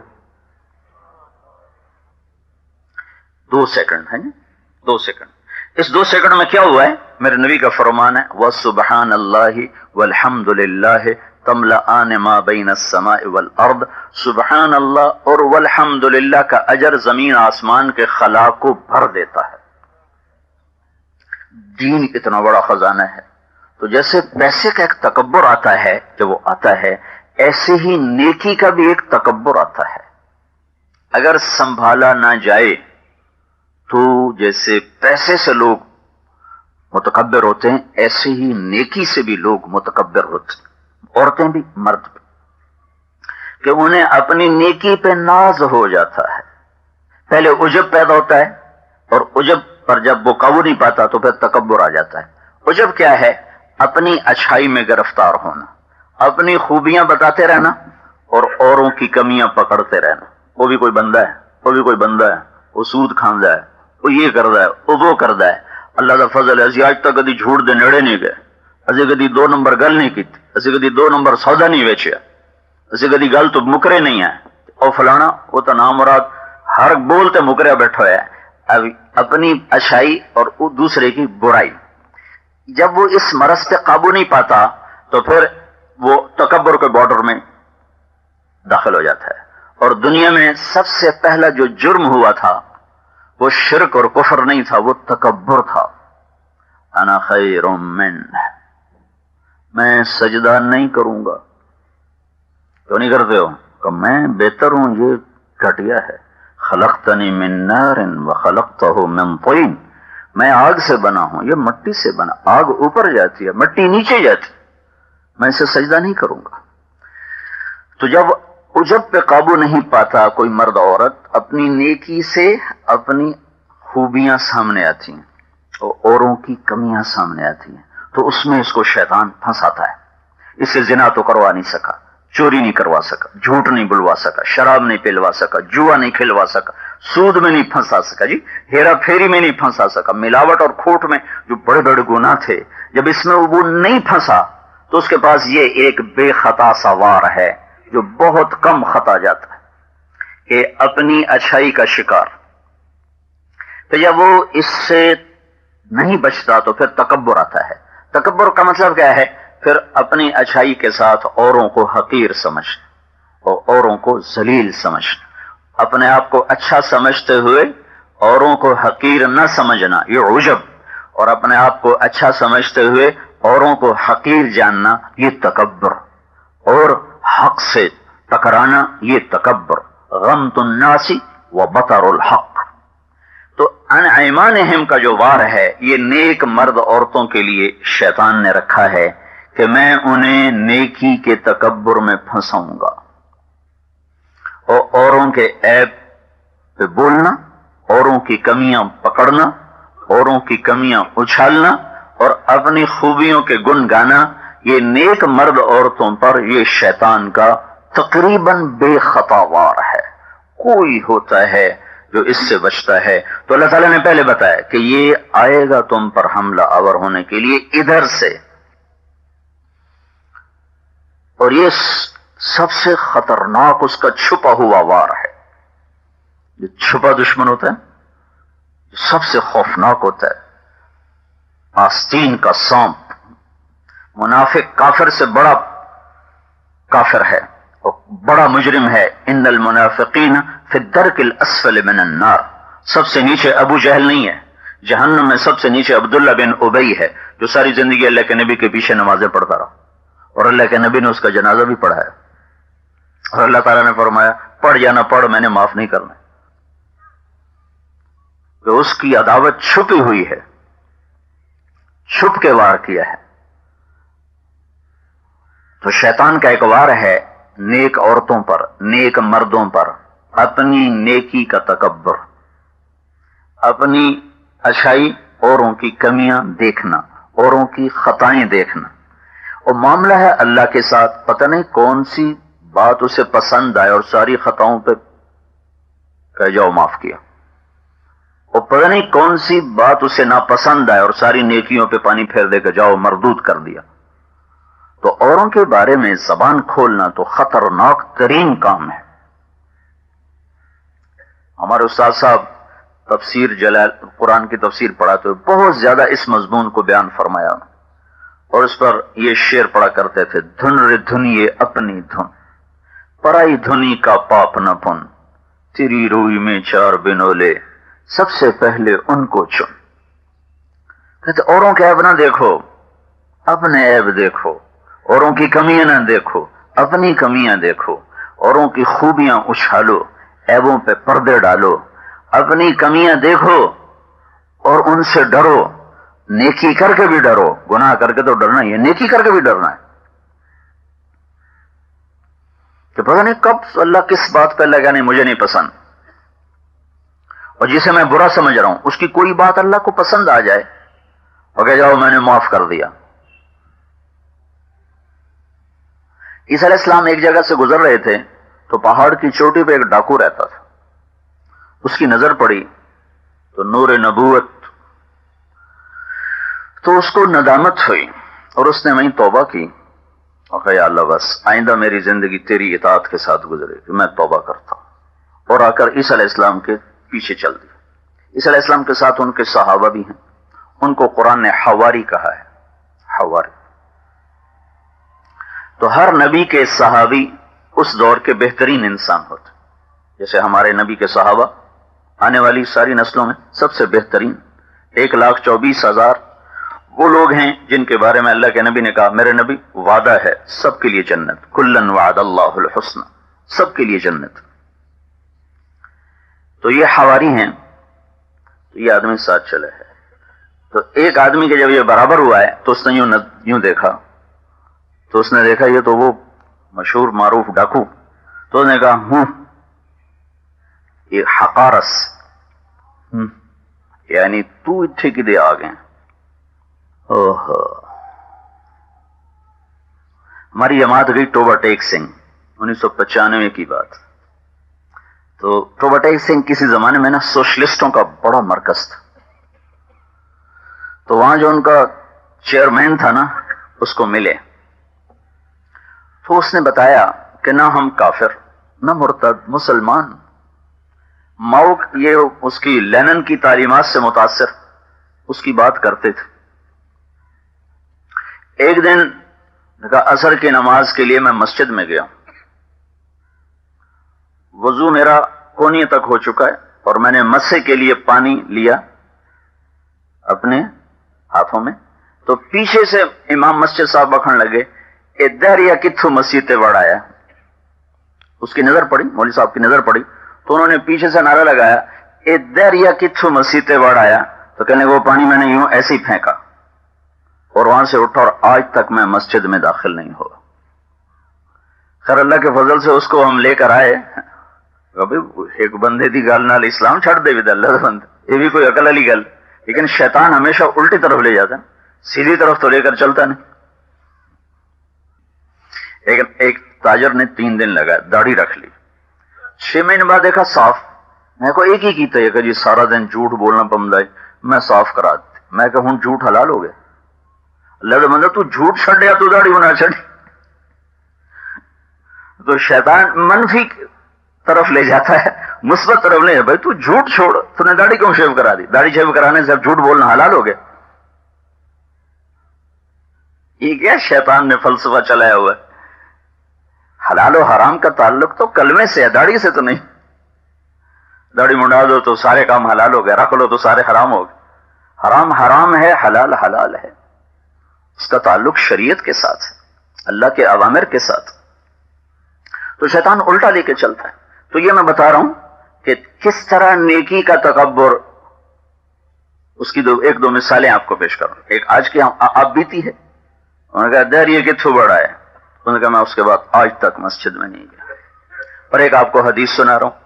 Speaker 1: 2 سیکنڈ ہے نا، 2 سیکنڈ۔ اس 2 سیکنڈ میں کیا ہوا ہے؟ میرے نبی کا فرمان ہے وَسُبْحَانَ اللَّهِ وَالْحَمْدُ لِلَّهِ تَمْلَآنِ مَا بَيْنَ السَّمَاءِ وَالْأَرْضِ۔ سبحان اللہ اور والحمد للہ کا اجر زمین آسمان کے خلا کو بھر دیتا ہے۔ دین اتنا بڑا خزانہ ہے، تو جیسے پیسے کا ایک تکبر آتا ہے جب وہ آتا ہے، ایسے ہی نیکی کا بھی ایک تکبر آتا ہے۔ اگر سنبھالا نہ جائے تو جیسے پیسے سے لوگ متکبر ہوتے ہیں، ایسے ہی نیکی سے بھی لوگ متکبر ہوتے ہیں، عورتیں بھی مرد بھی، کہ انہیں اپنی نیکی پہ ناز ہو جاتا ہے۔ پہلے عجب پیدا ہوتا ہے اور عجب پر جب وہ قابو نہیں پاتا تو پھر تکبر آ جاتا ہے۔ عجب کیا ہے؟ اپنی اچھائی میں گرفتار ہونا، اپنی خوبیاں بتاتے رہنا اور اوروں کی کمیاں پکڑتے رہنا۔ وہ بھی کوئی بندہ ہے، وہ بھی کوئی بندہ ہے، وہ سود کھاندا ہے، وہ یہ کردا ہے، وہ کردا ہے۔ اللہ کا فضل ہے اسی آج تک کدی جھوٹ دے نیڑے نہیں گئے، اسی کدی 2 نمبر گل نہیں کی، اسی کدی 2 نمبر سودا نہیں ویچیا، اسی کدی گل تو مکرے نہیں ہے، او فلانا وہ تو نام مراد ہر بولتے مکریا بیٹھا ہے۔ اب اپنی اچھائی اور دوسرے کی برائی، جب وہ اس مرض پہ قابو نہیں پاتا تو پھر وہ تکبر کے بارڈر میں داخل ہو جاتا ہے۔ اور دنیا میں سب سے پہلا جو جرم ہوا تھا وہ شرک اور کفر نہیں تھا، وہ تکبر تھا۔ انا خیر منہ، میں سجدہ نہیں کروں گا۔ کیوں نہیں کرتے ہو؟ کہ میں بہتر ہوں، یہ گھٹیا ہے۔ خلقتنی من نار وخلقتہ من طین، میں آگ سے بنا ہوں، یہ مٹی سے بنا، آگ اوپر جاتی ہے، مٹی نیچے جاتی، میں اسے سجدہ نہیں کروں گا۔ تو جب عجب پہ قابو نہیں پاتا کوئی مرد عورت، اپنی نیکی سے اپنی خوبیاں سامنے آتی ہیں اور اوروں کی کمیاں سامنے آتی ہیں، تو اس میں اس کو شیطان پھنساتا ہے۔ اسے زنا تو کروا نہیں سکا، چوری نہیں کروا سکا، جھوٹ نہیں بلوا سکا، شراب نہیں پلوا سکا، جوا نہیں کھلوا سکا، سود میں نہیں پھنسا سکا، جی ہیرا پھیری میں نہیں پھنسا سکا، ملاوٹ اور کھوٹ میں جو بڑے بڑے گناہ تھے، جب اس میں وہ نہیں پھنسا تو اس کے پاس یہ ایک بے خطا سوار ہے جو بہت کم خطا جاتا ہے کہ اپنی اچھائی کا شکار۔ تو جب وہ اس سے نہیں بچتا تو پھر تکبر آتا ہے۔ تکبر کا مطلب کیا ہے؟ پھر اپنی اچھائی کے ساتھ اوروں کو حقیر سمجھنا اور اوروں کو ذلیل سمجھنا، اپنے آپ کو اچھا سمجھتے ہوئے اوروں کو حقیر نہ سمجھنا، یہ عجب، اور اپنے آپ کو اچھا سمجھتے ہوئے اوروں کو حقیر جاننا، یہ تکبر، اور حق سے ٹکرانا، یہ تکبر۔ غمت الناس وبطر الحق۔ تو ان ایمانہم کا جو وار ہے، یہ نیک مرد عورتوں کے لیے شیطان نے رکھا ہے کہ میں انہیں نیکی کے تکبر میں پھنساؤں گا اور اوروں کے عیب پہ بولنا، اوروں کی کمیاں پکڑنا، اوروں کی کمیاں اچھالنا اور اپنی خوبیوں کے گن گانا، یہ نیک مرد عورتوں پر یہ شیطان کا تقریباً بے خطا وار ہے۔ کوئی ہوتا ہے جو اس سے بچتا ہے۔ تو اللہ تعالیٰ نے پہلے بتایا کہ یہ آئے گا تم پر حملہ آور ہونے کے لیے ادھر سے، اور یہ سب سے خطرناک اس کا چھپا ہوا وار ہے۔ جو چھپا دشمن ہوتا ہے سب سے خوفناک ہوتا ہے، آستین کا سانپ۔ منافق کافر سے بڑا کافر ہے اور بڑا مجرم ہے۔ ان المنافقین فی الدرک الاسفل من النار، سب سے نیچے ابو جہل نہیں ہے، جہنم میں سب سے نیچے عبداللہ بن ابی ہے، جو ساری زندگی اللہ کے نبی کے پیچھے نمازیں پڑھتا رہا اور اللہ کے نبی نے اس کا جنازہ بھی پڑھایا، اور اللہ تعالیٰ نے فرمایا پڑھ یا نہ پڑھ میں نے معاف نہیں کرنا، کہ اس کی عداوت چھپی ہوئی ہے، چھپ کے وار کیا ہے۔ تو شیطان کا ایک وار ہے نیک عورتوں پر، نیک مردوں پر، اپنی نیکی کا تکبر، اپنی اچھائی اوروں کی کمیاں دیکھنا، اوروں کی خطائیں دیکھنا۔ اور معاملہ ہے اللہ کے ساتھ، پتہ نہیں کون سی بات اسے پسند آئے اور ساری خطاؤں پہ کہہ جاؤ معاف کیا، اور پتہ نہیں کون سی بات اسے ناپسند آئے اور ساری نیکیوں پہ پانی پھیر دے کہ جاؤ مردود کر دیا۔ تو اوروں کے بارے میں زبان کھولنا تو خطرناک ترین کام ہے۔ ہمارے استاد صاحب تفسیر جلال قرآن کی تفسیر پڑھاتے ہوئے بہت زیادہ اس مضمون کو بیان فرمایا، اور اس پر یہ شعر پڑھا کرتے تھے، دھن رے دھنیے اپنی دھن، پرائی دھنی کا پاپ نہ پن، تیری روئی میں چار بنولے، سب سے پہلے ان کو چن۔ کہتے اوروں کے عیب نہ دیکھو، اپنے عیب دیکھو، اوروں کی کمیاں نہ دیکھو، اپنی کمیاں دیکھو، اوروں کی خوبیاں اچھالو، عیبوں پہ پردے ڈالو، اپنی کمیاں دیکھو اور ان سے ڈرو۔ نیکی کر کے بھی ڈرو، گناہ کر کے تو ڈرنا ہی ہے، نیکی کر کے بھی ڈرنا ہے کہ پتہ نہیں کب اللہ کس بات پہ لگا نہیں مجھے نہیں پسند، اور جسے میں برا سمجھ رہا ہوں اس کی کوئی بات اللہ کو پسند آ جائے اور کہ جاؤ میں نے معاف کر دیا۔ عیسیٰ علیہ السلام ایک جگہ سے گزر رہے تھے تو پہاڑ کی چوٹی پہ ایک ڈاکو رہتا تھا، اس کی نظر پڑی تو نور نبوت، تو اس کو ندامت ہوئی اور اس نے وہیں توبہ کی اور کہا یا اللہ بس آئندہ میری زندگی تیری اطاعت کے ساتھ گزرے کہ میں توبہ کرتا ہوں، اور آ کر عیسیٰ علیہ السلام کے پیچھے چل دی۔ عیسیٰ علیہ السلام کے ساتھ ان کے صحابہ بھی ہیں، ان کو قرآن نے حواری کہا ہے، حواری۔ تو ہر نبی کے صحابی اس دور کے بہترین انسان ہوتے، جیسے ہمارے نبی کے صحابہ آنے والی ساری نسلوں میں سب سے بہترین 1,24,000 وہ لوگ ہیں جن کے بارے میں اللہ کے نبی نے کہا میرے نبی وعدہ ہے سب کے لیے جنت، کلن وعد اللہ الحسن، سب کے لیے جنت۔ تو یہ حواری ہیں، تو یہ آدمی ساتھ چلے ہے۔ تو ایک آدمی کے جب یہ برابر ہوا ہے تو اس نے یوں دیکھا، تو اس نے دیکھا یہ تو وہ مشہور معروف ڈاکو، تو اس نے کہا یہ حقارس، یعنی تو اتھے کی دے آ گئے۔ ہماری جماعت گئی ٹوبہ ٹیک سنگھ، 1995 کی بات۔ تو ٹوبہ ٹیک سنگھ کسی زمانے میں نا سوشلسٹوں کا بڑا مرکز تھا، تو وہاں جو ان کا چیئرمین تھا نا اس کو ملے، تو اس نے بتایا کہ نہ ہم کافر نہ مرتد، مسلمان۔ ماؤ یہ اس کی لینن کی تعلیمات سے متاثر اس کی بات کرتے تھے۔ ایک دن عصر کی نماز کے لیے میں مسجد میں گیا، وضو میرا کونی تک ہو چکا ہے اور میں نے مسے کے لیے پانی لیا اپنے ہاتھوں میں، تو پیچھے سے امام مسجد صاحب بکھن لگے ادھر یا کتھو مسیتے بڑھایا۔ اس کی نظر پڑی، مولوی صاحب کی نظر پڑی، تو انہوں نے پیچھے سے نعرہ لگایا ادھر یا کتھو مسیتے بڑھایا، تو کہنے وہ پانی میں نے یوں ایسے ہی پھینکا اور وہاں سے اٹھا اور آج تک میں مسجد میں داخل نہیں ہوا. خیر اللہ کے فضل سے اس کو ہم لے کر آئے. ایک بندے دی گل نال اسلام چھڑ دے بھی اللہ دا بندہ، یہ بھی کوئی عقل والی گل. لیکن شیطان ہمیشہ الٹی طرف لے جاتا ہے، سیدھی طرف تو لے کر چلتا نہیں. ایک تاجر نے 3 دن لگا داڑھی رکھ لی، 6 مہینے بعد دیکھا صاف. میں کو ایک ہی کیتا ہے کہ جی سارا دن جھوٹ بولنا پمدا ہے، میں صاف کرا دی. میں کہ ہوں جھوٹ حلال ہو گیا. اللہ دا بندہ تو جھوٹ چھڈیا تو داڑھی بنا چھڈی. تو شیطان منفی طرف لے جاتا ہے، مثبت طرف لے. بھائی تو جھوٹ چھوڑ، تو نے داڑھی کیوں شیو کرا دی؟ داڑھی شیو کرانے سے اب جھوٹ بولنا حلال ہو گیا. یہ کیا شیطان نے فلسفہ چلایا ہوا ہے؟ حلال و حرام کا تعلق تو کلمے سے ہے، داڑھی سے تو نہیں. داڑھی منڈا دو تو سارے کام حلال ہو گئے، رکھ لو تو سارے حرام ہو گئے. حرام حرام ہے، حلال حلال ہے. اس کا تعلق شریعت کے ساتھ ہے، اللہ کے اوامر کے ساتھ. تو شیطان الٹا لے کے چلتا ہے. تو یہ میں بتا رہا ہوں کہ کس طرح نیکی کا تکبر، اس کی ایک دو مثالیں آپ کو پیش کروں. ایک آج کی آپ بیتی ہے. انہوں نے کہا در یہ کتھوں بڑا ہے. انہوں نے کہا میں اس کے بعد آج تک مسجد میں نہیں گیا. اور ایک آپ کو حدیث سنا رہا ہوں.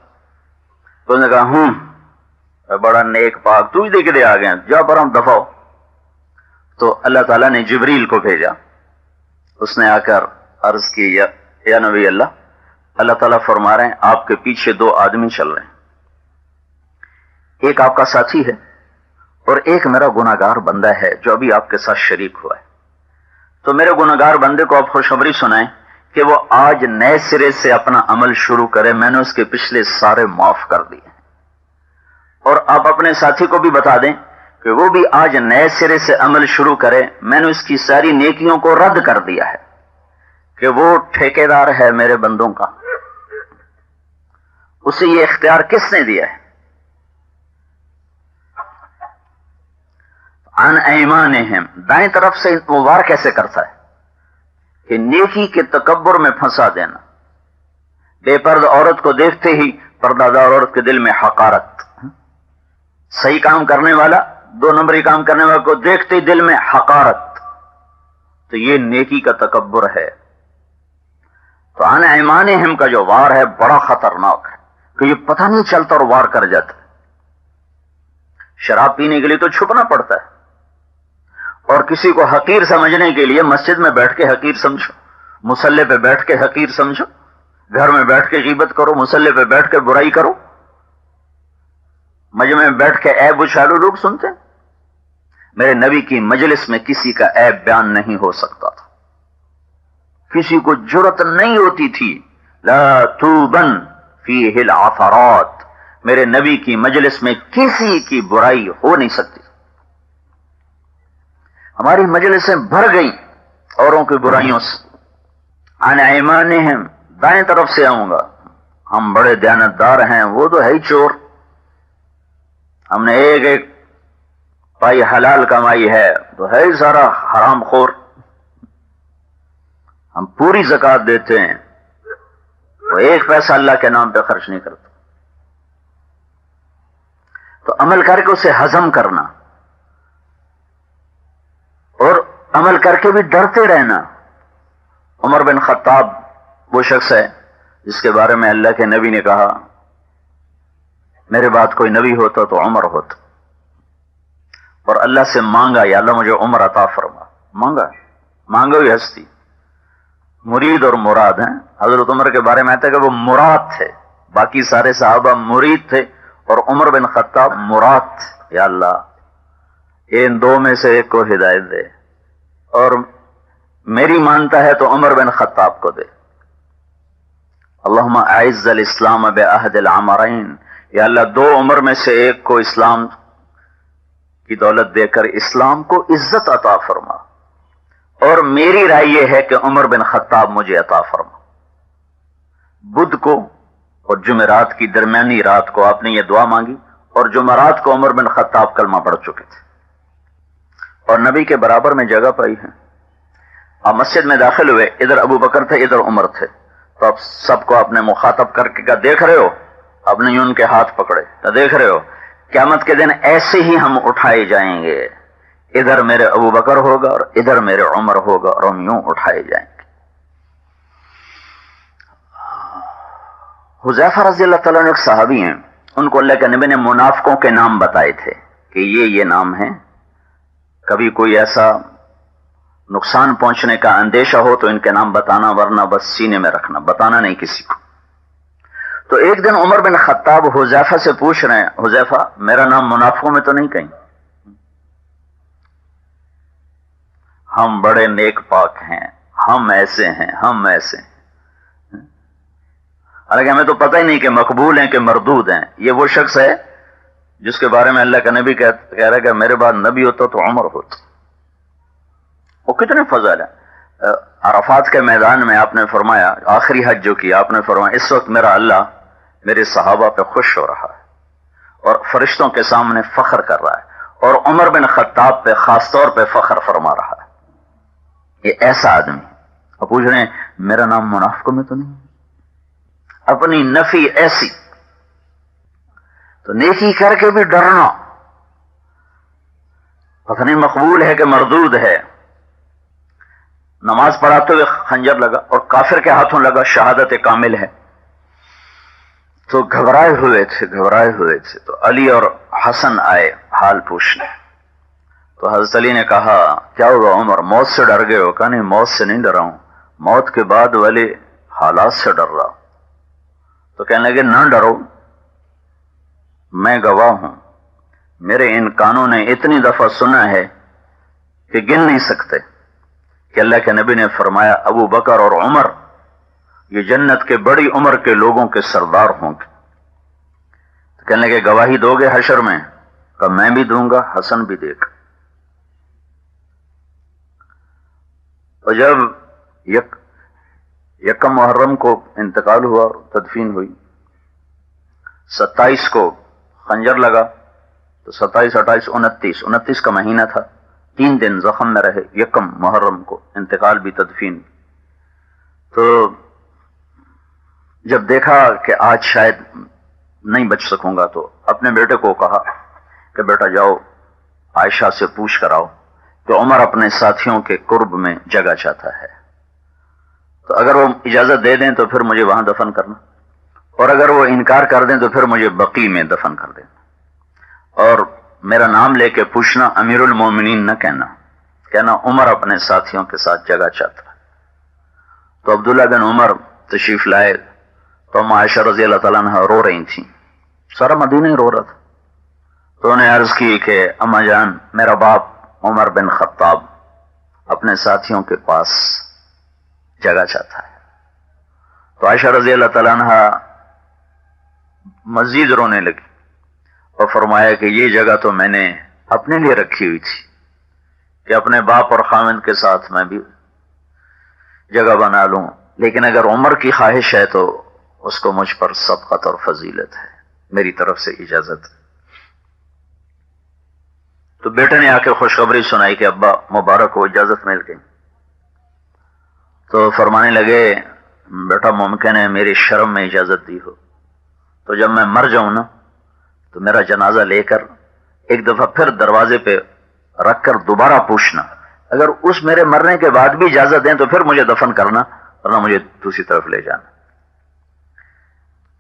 Speaker 1: انہوں نے کہا بڑا نیک پاک تو ہی دے کے دے آ گئے، جا پر ہم دفع ہو. تو اللہ تعالیٰ نے جبریل کو بھیجا. اس نے آ کر عرض کی یا نبی اللہ تعالیٰ فرما رہے ہیں آپ کے پیچھے 2 آدمی چل رہے ہیں، ایک آپ کا ساتھی ہے اور ایک میرا گناہگار بندہ ہے جو ابھی آپ کے ساتھ شریک ہوا ہے. تو میرے گناہگار بندے کو آپ خوشخبری سنائیں کہ وہ آج نئے سرے سے اپنا عمل شروع کرے، میں نے اس کے پچھلے سارے معاف کر دیے. اور آپ اپنے ساتھی کو بھی بتا دیں کہ وہ بھی آج نئے سرے سے عمل شروع کرے، میں نے اس کی ساری نیکیوں کو رد کر دیا ہے، کہ وہ ٹھیکیدار ہے میرے بندوں کا. اسے یہ اختیار کس نے دیا ہے؟ عن ایمانہم، دائیں طرف سے وہ وار کیسے کرتا ہے کہ نیکی کے تکبر میں پھنسا دینا. بے پردہ عورت کو دیکھتے ہی پردہ دار عورت کے دل میں حقارت. صحیح کام کرنے والا 2 نمبری کام کرنے والے کو دیکھتے ہی دل میں حقارت. تو یہ نیکی کا تکبر ہے. تو عن ایمانہم کا جو وار ہے بڑا خطرناک ہے کہ یہ پتہ نہیں چلتا اور وار کر جاتا ہے. شراب پینے کے لیے تو چھپنا پڑتا ہے، اور کسی کو حقیر سمجھنے کے لیے مسجد میں بیٹھ کے حقیر سمجھو، مصلی پہ بیٹھ کے حقیر سمجھو، گھر میں بیٹھ کے غیبت کرو، مصلی پہ بیٹھ کے برائی کرو، مجمع میں بیٹھ کے عیب اچھالو. لوگ سنتے ہیں. میرے نبی کی مجلس میں کسی کا عیب بیان نہیں ہو سکتا تھا، کسی کو جرت نہیں ہوتی تھی. لا توبن فیہ العثرات، میرے نبی کی مجلس میں کسی کی برائی ہو نہیں سکتی. ہماری مجلسیں بھر گئیں اوروں کی برائیوں سے. عن ایمانہم، دائیں طرف سے آؤں گا. ہم بڑے دیانتدار ہیں، وہ تو ہے ہی چور. ہم نے ایک پائی حلال کمائی ہے تو ہے ہی سارا حرام خور. ہم پوری زکوٰۃ دیتے ہیں، وہ 1 پیسہ اللہ کے نام پہ خرچ نہیں کرتا. تو عمل کر کے اسے ہضم کرنا اور عمل کر کے بھی ڈرتے رہنا. عمر بن خطاب وہ شخص ہے جس کے بارے میں اللہ کے نبی نے کہا میرے بعد کوئی نبی ہوتا تو عمر ہوتا. اور اللہ سے مانگا یا اللہ مجھے عمر عطا فرما. مانگا ہوئی ہستی. مرید اور مراد ہیں. حضرت عمر کے بارے میں آتا ہے کہ وہ مراد تھے، باقی سارے صحابہ مرید تھے اور عمر بن خطاب مراد تھے. یا اللہ ان 2 میں سے ایک کو ہدایت دے، اور میری مانتا ہے تو عمر بن خطاب کو دے. اللہم اعز الاسلام بعہد العمرین، یا اللہ 2 عمر میں سے ایک کو اسلام کی دولت دے کر اسلام کو عزت عطا فرما. اور میری رائے یہ ہے کہ عمر بن خطاب مجھے عطا فرما. بدھ کو اور جمعرات کی درمیانی رات کو آپ نے یہ دعا مانگی، اور جمعرات کو عمر بن خطاب کلمہ پڑھ چکے تھے اور نبی کے برابر میں جگہ پائی ہے. آپ مسجد میں داخل ہوئے، ادھر ابو بکر تھے ادھر عمر تھے. تو آپ سب کو آپ نے مخاطب کر کے کہا دیکھ رہے ہو، آپ نے ان کے ہاتھ پکڑے تو دیکھ رہے ہو قیامت کے دن ایسے ہی ہم اٹھائے جائیں گے، ادھر میرے ابو بکر ہوگا اور ادھر میرے عمر ہوگا، اور ہم یوں اٹھائے جائیں گے۔ حذیفہ رضی اللہ تعالیٰ عنہ ایک صحابی ہیں، ان کو اللہ کے نبی نے منافقوں کے نام بتائے تھے کہ یہ نام ہیں، کبھی کوئی ایسا نقصان پہنچنے کا اندیشہ ہو تو ان کے نام بتانا، ورنہ بس سینے میں رکھنا، بتانا نہیں کسی کو۔ تو ایک دن عمر بن خطاب حذیفہ سے پوچھ رہے ہیں، حذیفہ میرا نام منافقوں میں تو نہیں کہیں؟ ہم بڑے نیک پاک ہیں، ہم ایسے ہیں، ہم ایسے ہیں، حالانکہ ہمیں تو پتہ ہی نہیں کہ مقبول ہیں کہ مردود ہیں۔ یہ وہ شخص ہے جس کے بارے میں اللہ کا نبی کہہ رہا ہے کہ میرے بعد نبی ہوتا تو عمر ہوتا۔ وہ کتنے فضل ہیں۔ عرفات کے میدان میں آپ نے فرمایا، آخری حج جو کیا، آپ نے فرمایا اس وقت میرا اللہ میرے صحابہ پہ خوش ہو رہا ہے اور فرشتوں کے سامنے فخر کر رہا ہے، اور عمر بن خطاب پہ خاص طور پہ فخر فرما رہا ہے۔ یہ ایسا آدمی، اب پوچھ رہے ہیں میرا نام منافقوں میں تو نہیں؟ اپنی نفی ایسی، تو نیکی کر کے بھی ڈرنا، پتہ نہیں مقبول ہے کہ مردود ہے۔ نماز پڑھاتے ہوئے خنجر لگا اور کافر کے ہاتھوں لگا، شہادت کامل ہے، تو گھبرائے ہوئے تھے۔ تو علی اور حسن آئے حال پوچھنے، تو حضرت علی نے کہا کیا ہوا عمر، موت سے ڈر گئے ہو؟ کہا نہیں، موت سے نہیں ڈرا ہوں، موت کے بعد والے حالات سے ڈر رہا۔ تو کہنے لگے نہ ڈرو، میں گواہ ہوں، میرے ان کانوں نے اتنی دفعہ سنا ہے کہ گن نہیں سکتے کہ اللہ کے نبی نے فرمایا ابو بکر اور عمر یہ جنت کے بڑی عمر کے لوگوں کے سردار ہوں گے۔ تو کہنے لگے گواہی دو گے حشر میں؟ کہا میں بھی دوں گا، حسن بھی دے گا۔ اور جب یکم محرم کو انتقال ہوا اور تدفین ہوئی، 27 کو خنجر لگا، تو 27، 28، 29 کا مہینہ تھا، 3 دن زخم میں رہے، یکم محرم کو انتقال بھی تدفین۔ تو جب دیکھا کہ آج شاید نہیں بچ سکوں گا، تو اپنے بیٹے کو کہا کہ بیٹا جاؤ عائشہ سے پوچھ کر آؤ کہ عمر اپنے ساتھیوں کے قرب میں جگہ چاہتا ہے، تو اگر وہ اجازت دے دیں تو پھر مجھے وہاں دفن کرنا، اور اگر وہ انکار کر دیں تو پھر مجھے بقیع میں دفن کر دینا، اور میرا نام لے کے پوچھنا، امیر المومنین نہ کہنا عمر اپنے ساتھیوں کے ساتھ جگہ چاہتا ہے۔ تو عبداللہ بن عمر تشریف لائے، تو عائشہ رضی اللہ تعالیٰ عنہ رو رہی تھیں، سارا مدینہ ہی رو رہا تھا۔ تو انہیں عرض کی کہ اما جان، میرا باپ عمر بن خطاب اپنے ساتھیوں کے پاس جگہ چاہتا ہے۔ تو عائشہ رضی اللہ تعالیٰ عنہ مزید رونے لگی اور فرمایا کہ یہ جگہ تو میں نے اپنے لیے رکھی ہوئی تھی کہ اپنے باپ اور خاوند کے ساتھ میں بھی جگہ بنا لوں، لیکن اگر عمر کی خواہش ہے تو اس کو مجھ پر سبقت اور فضیلت ہے، میری طرف سے اجازت ہے۔ تو بیٹے نے آ کے خوشخبری سنائی کہ ابا مبارک کو اجازت مل گئی۔ تو فرمانے لگے بیٹا ممکن ہے میری شرم میں اجازت دی ہو، تو جب میں مر جاؤں نا تو میرا جنازہ لے کر ایک دفعہ پھر دروازے پہ رکھ کر دوبارہ پوچھنا، اگر اس میرے مرنے کے بعد بھی اجازت دیں تو پھر مجھے دفن کرنا، ورنہ مجھے دوسری طرف لے جانا۔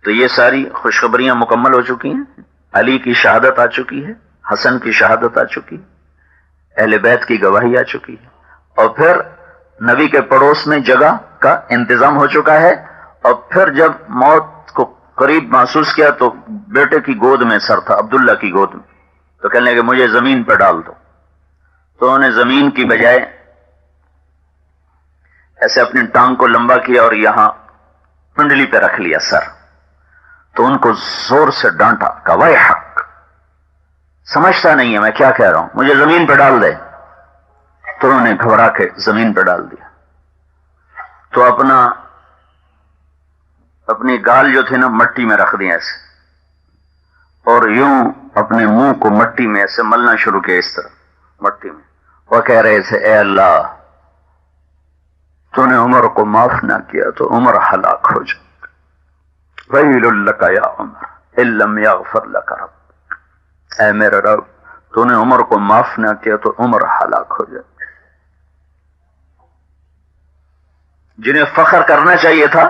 Speaker 1: تو یہ ساری خوشخبریاں مکمل ہو چکی ہیں، علی کی شہادت آ چکی ہے، حسن کی شہادت آ چکی، اہل بیت کی گواہی آ چکی ہے، اور پھر نبی کے پڑوس میں جگہ کا انتظام ہو چکا ہے۔ اور پھر جب موت کو قریب محسوس کیا تو بیٹے کی گود میں سر تھا، عبداللہ کی گود میں، تو کہنے لگے مجھے زمین پہ ڈال دو۔ تو انہیں زمین کی بجائے ایسے اپنی ٹانگ کو لمبا کیا اور یہاں پنڈلی پہ رکھ لیا سر، تو ان کو زور سے ڈانٹا کہ وای حق، سمجھتا نہیں ہے میں کیا کہہ رہا ہوں، مجھے زمین پہ ڈال دے۔ تو انہوں نے گھبرا کے زمین پہ ڈال دیا، تو اپنی گال جو تھی نا مٹی میں رکھ دیا ایسے، اور یوں اپنے منہ کو مٹی میں ایسے ملنا شروع کیا، اس طرح مٹی میں، وہ کہہ رہے تھے اے اللہ تو نے عمر کو معاف نہ کیا تو عمر ہلاک ہو جائے، ویل لک یا عمر ان لم یغفر لک رب، اے میرے رب تو نے عمر کو معاف نہ کیا تو عمر ہلاک ہو جائے. جنہیں فخر کرنا چاہیے تھا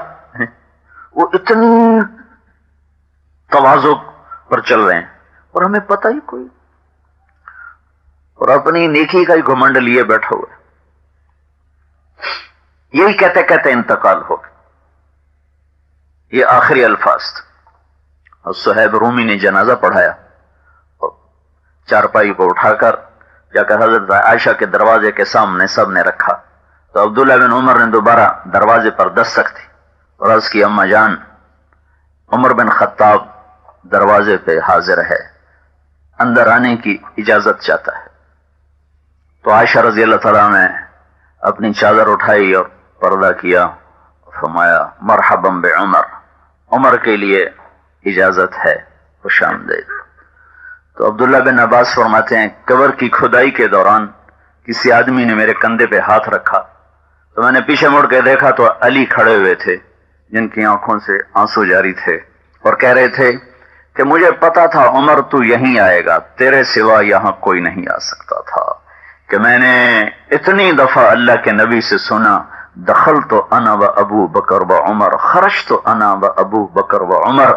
Speaker 1: وہ اتنی تواضع پر چل رہے ہیں اور ہمیں پتہ ہی کوئی, اور اپنی نیکی کا ہی گھمنڈ لیے بیٹھا ہوا ہے. یہی کہتے کہتے انتقال ہو گیا. یہ آخری الفاظ تھے. اور صہیب رومی نے جنازہ پڑھایا اور چارپائی کو اٹھا کر جا کر حضرت عائشہ کے دروازے کے سامنے سب نے رکھا تو عبداللہ بن عمر نے دوبارہ دروازے پر دستک دی اور عرض کی اما جان عمر بن خطاب دروازے پہ حاضر ہے, اندر آنے کی اجازت چاہتا ہے. تو عائشہ رضی اللہ تعالیٰ نے اپنی چادر اٹھائی اور پردہ کیا, فرمایا مرحبا بعمر, عمر کے لیے اجازت ہے, خوش آمدید. تو عبداللہ بن عباس فرماتے ہیں قبر کی کھدائی کے دوران کسی آدمی نے میرے کندھے پہ ہاتھ رکھا تو میں نے پیچھے مڑ کے دیکھا تو علی کھڑے ہوئے تھے جن کی آنکھوں سے آنسو جاری تھے اور کہہ رہے تھے کہ مجھے پتا تھا عمر تو یہیں آئے گا, تیرے سوا یہاں کوئی نہیں آ سکتا تھا. کہ میں نے اتنی دفعہ اللہ کے نبی سے سنا دخلت انا و ابو بکر و عمر خرجت انا و ابو بکر و عمر.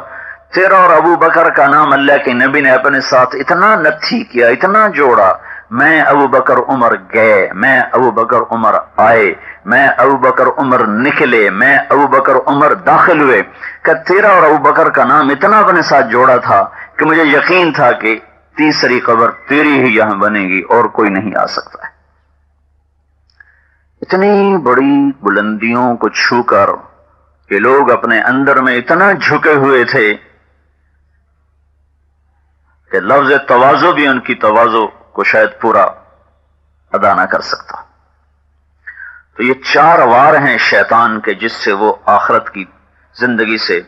Speaker 1: تیرا اور ابو بکر کا نام اللہ کے نبی نے اپنے ساتھ اتنا نتھی کیا, اتنا جوڑا. میں ابو بکر عمر گئے, میں ابو بکر عمر آئے, میں ابو بکر عمر نکلے, میں ابو بکر عمر داخل ہوئے. کہ تیرا اور ابو بکر کا نام اتنا اپنے ساتھ جوڑا تھا کہ مجھے یقین تھا کہ تیسری قبر تیری ہی یہاں بنے گی اور کوئی نہیں آ سکتا ہے. اتنی بڑی بلندیوں کو چھو کر کہ لوگ اپنے اندر میں اتنا جھکے ہوئے تھے کہ لفظ تواضع بھی ان کی تواضع کو شاید پورا ادا نہ کر سکتا. تو یہ 4 وار ہیں شیطان کے جس سے وہ آخرت کی زندگی سے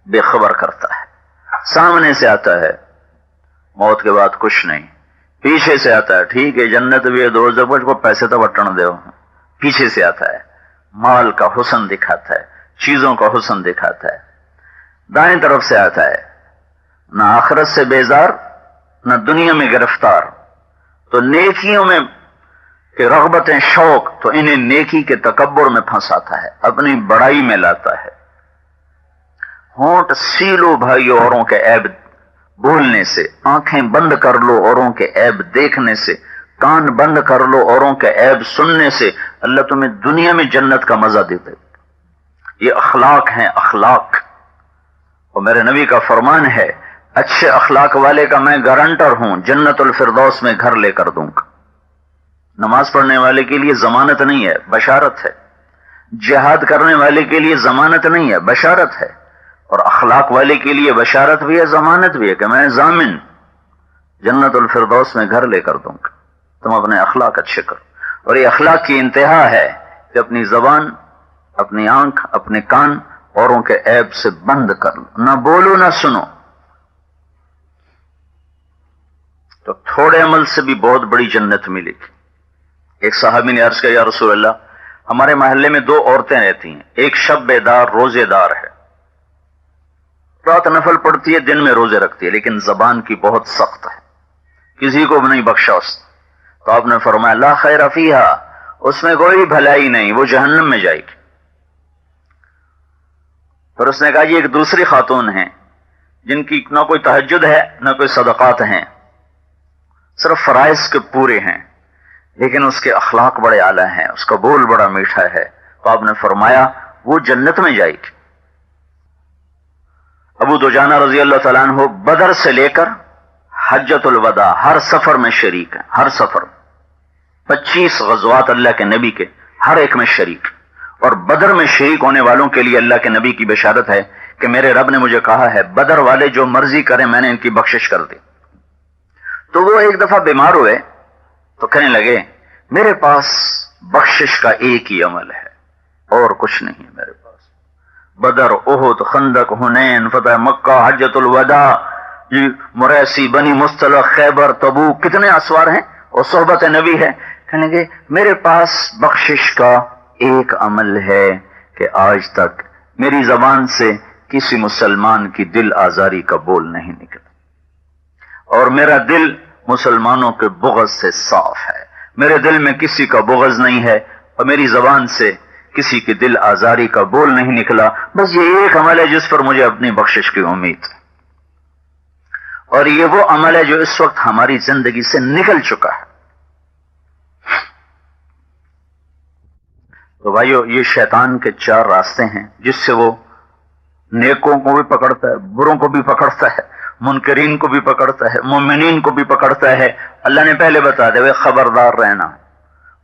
Speaker 1: بے خبر کرتا ہے. سامنے سے آتا ہے موت کے بعد کچھ نہیں, پیچھے سے آتا ہے ٹھیک ہے جنت بھی ہے دوزخ کو پیسے تو وٹن دو, پیچھے سے آتا ہے مال کا حسن دکھاتا ہے, چیزوں کا حسن دکھاتا ہے. دائیں طرف سے آتا ہے نہ آخرت سے بیزار نہ دنیا میں گرفتار. تو نیکیوں میں کہ رغبتیں شوق تو انہیں نیکی کے تکبر میں پھنساتا ہے, اپنی بڑائی میں لاتا ہے. ہونٹ سیلو بھائی اوروں کے عیب بولنے سے, آنکھیں بند کر لو اوروں کے عیب دیکھنے سے, کان بند کر لو اوروں کے عیب سننے سے. اللہ تمہیں دنیا میں جنت کا مزہ دیتے. یہ اخلاق ہیں اخلاق. اور میرے نبی کا فرمان ہے اچھے اخلاق والے کا میں گارنٹر ہوں جنت الفردوس میں گھر لے کر دوں گا. نماز پڑھنے والے کے لیے ضمانت نہیں ہے, بشارت ہے. جہاد کرنے والے کے لیے ضمانت نہیں ہے, بشارت ہے. اور اخلاق والے کے لیے بشارت بھی ہے ضمانت بھی ہے کہ میں ضامن جنت الفردوس میں گھر لے کر دوں گا. تم اپنے اخلاق اچھے کرو. اور یہ اخلاق کی انتہا ہے کہ اپنی زبان, اپنی آنکھ, اپنے کان اوروں کے عیب سے بند کر لو, نہ بولو نہ سنو. تو تھوڑے عمل سے بھی بہت بڑی جنت ملے گی. ایک صحابی نے عرض کیا یا رسول اللہ ہمارے محلے میں 2 عورتیں رہتی ہیں, ایک شب دار روزے دار ہے, رات نفل پڑتی ہے دن میں روزے رکھتی ہے لیکن زبان کی بہت سخت ہے, کسی کو بھی نہیں بخشا اس. تو آپ نے فرمایا لا خیر فیہا, اس میں کوئی بھلائی نہیں, وہ جہنم میں جائے گی. پھر اس نے کہا یہ ایک دوسری خاتون ہیں جن کی نہ کوئی تہجد ہے نہ کوئی صدقات ہیں, صرف فرائض کے پورے ہیں لیکن اس کے اخلاق بڑے اعلیٰ ہیں, اس کا بول بڑا میٹھا ہے. تو آپ نے فرمایا وہ جنت میں جائے گی. ابو دجانہ رضی اللہ تعالیٰ عنہ بدر سے لے کر حجۃ الوداع ہر سفر میں شریک ہیں, ہر سفر 25 غزوات اللہ کے نبی کے ہر ایک میں شریک. اور بدر میں شریک ہونے والوں کے لیے اللہ کے نبی کی بشارت ہے کہ میرے رب نے مجھے کہا ہے بدر والے جو مرضی کریں میں نے ان کی بخشش کر دی. تو وہ ایک دفعہ بیمار ہوئے تو کہنے لگے میرے پاس بخشش کا ایک ہی عمل ہے اور کچھ نہیں ہے میرے پاس. بدر, احد, خندق, حنین, فتح مکہ, حجۃ الوداع, مریسی, بنی مصطلق, خیبر, تبوک, کتنے اسوار ہیں اور صحبت نبی ہے. کہنے لگے میرے پاس بخشش کا ایک عمل ہے کہ آج تک میری زبان سے کسی مسلمان کی دل آزاری کا بول نہیں نکلا اور میرا دل مسلمانوں کے بغض سے صاف ہے. میرے دل میں کسی کا بغض نہیں ہے اور میری زبان سے کسی کی دل آزاری کا بول نہیں نکلا. بس یہ ایک عمل ہے جس پر مجھے اپنی بخشش کی امید ہے، اور یہ وہ عمل ہے جو اس وقت ہماری زندگی سے نکل چکا ہے. تو بھائیو، یہ شیطان کے 4 راستے ہیں جس سے وہ نیکوں کو بھی پکڑتا ہے، بروں کو بھی پکڑتا ہے، منکرین کو بھی پکڑتا ہے، مومنین کو بھی پکڑتا ہے. اللہ نے پہلے بتا دیا خبردار رہنا،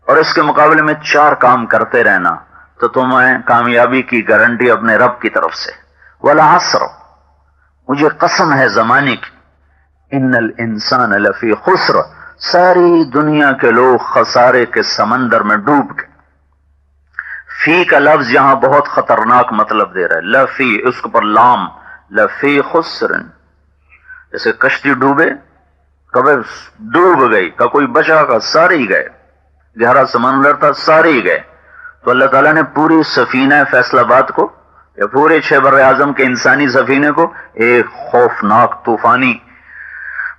Speaker 1: اور اس کے مقابلے میں 4 کام کرتے رہنا تو تمہیں کامیابی کی گارنٹی اپنے رب کی طرف سے. والعصر، مجھے قسم ہے زمانے کی، ان الانسان لفی خسر، ساری دنیا کے لوگ خسارے کے سمندر میں ڈوب گئے. فی کا لفظ یہاں بہت خطرناک مطلب دے رہا ہے. لفی، اس کے پر لام، لفی خسر، جیسے کشتی ڈوبے، کبھی ڈوب گئی، کا کوئی بچا کا سارے ہی گئے. گہرا سمندر تھا، سارے ہی گئے. تو اللہ تعالیٰ نے پوری سفینہ فیصل آباد کو یا پورے 6 بر اعظم کے انسانی سفینے کو ایک خوفناک طوفانی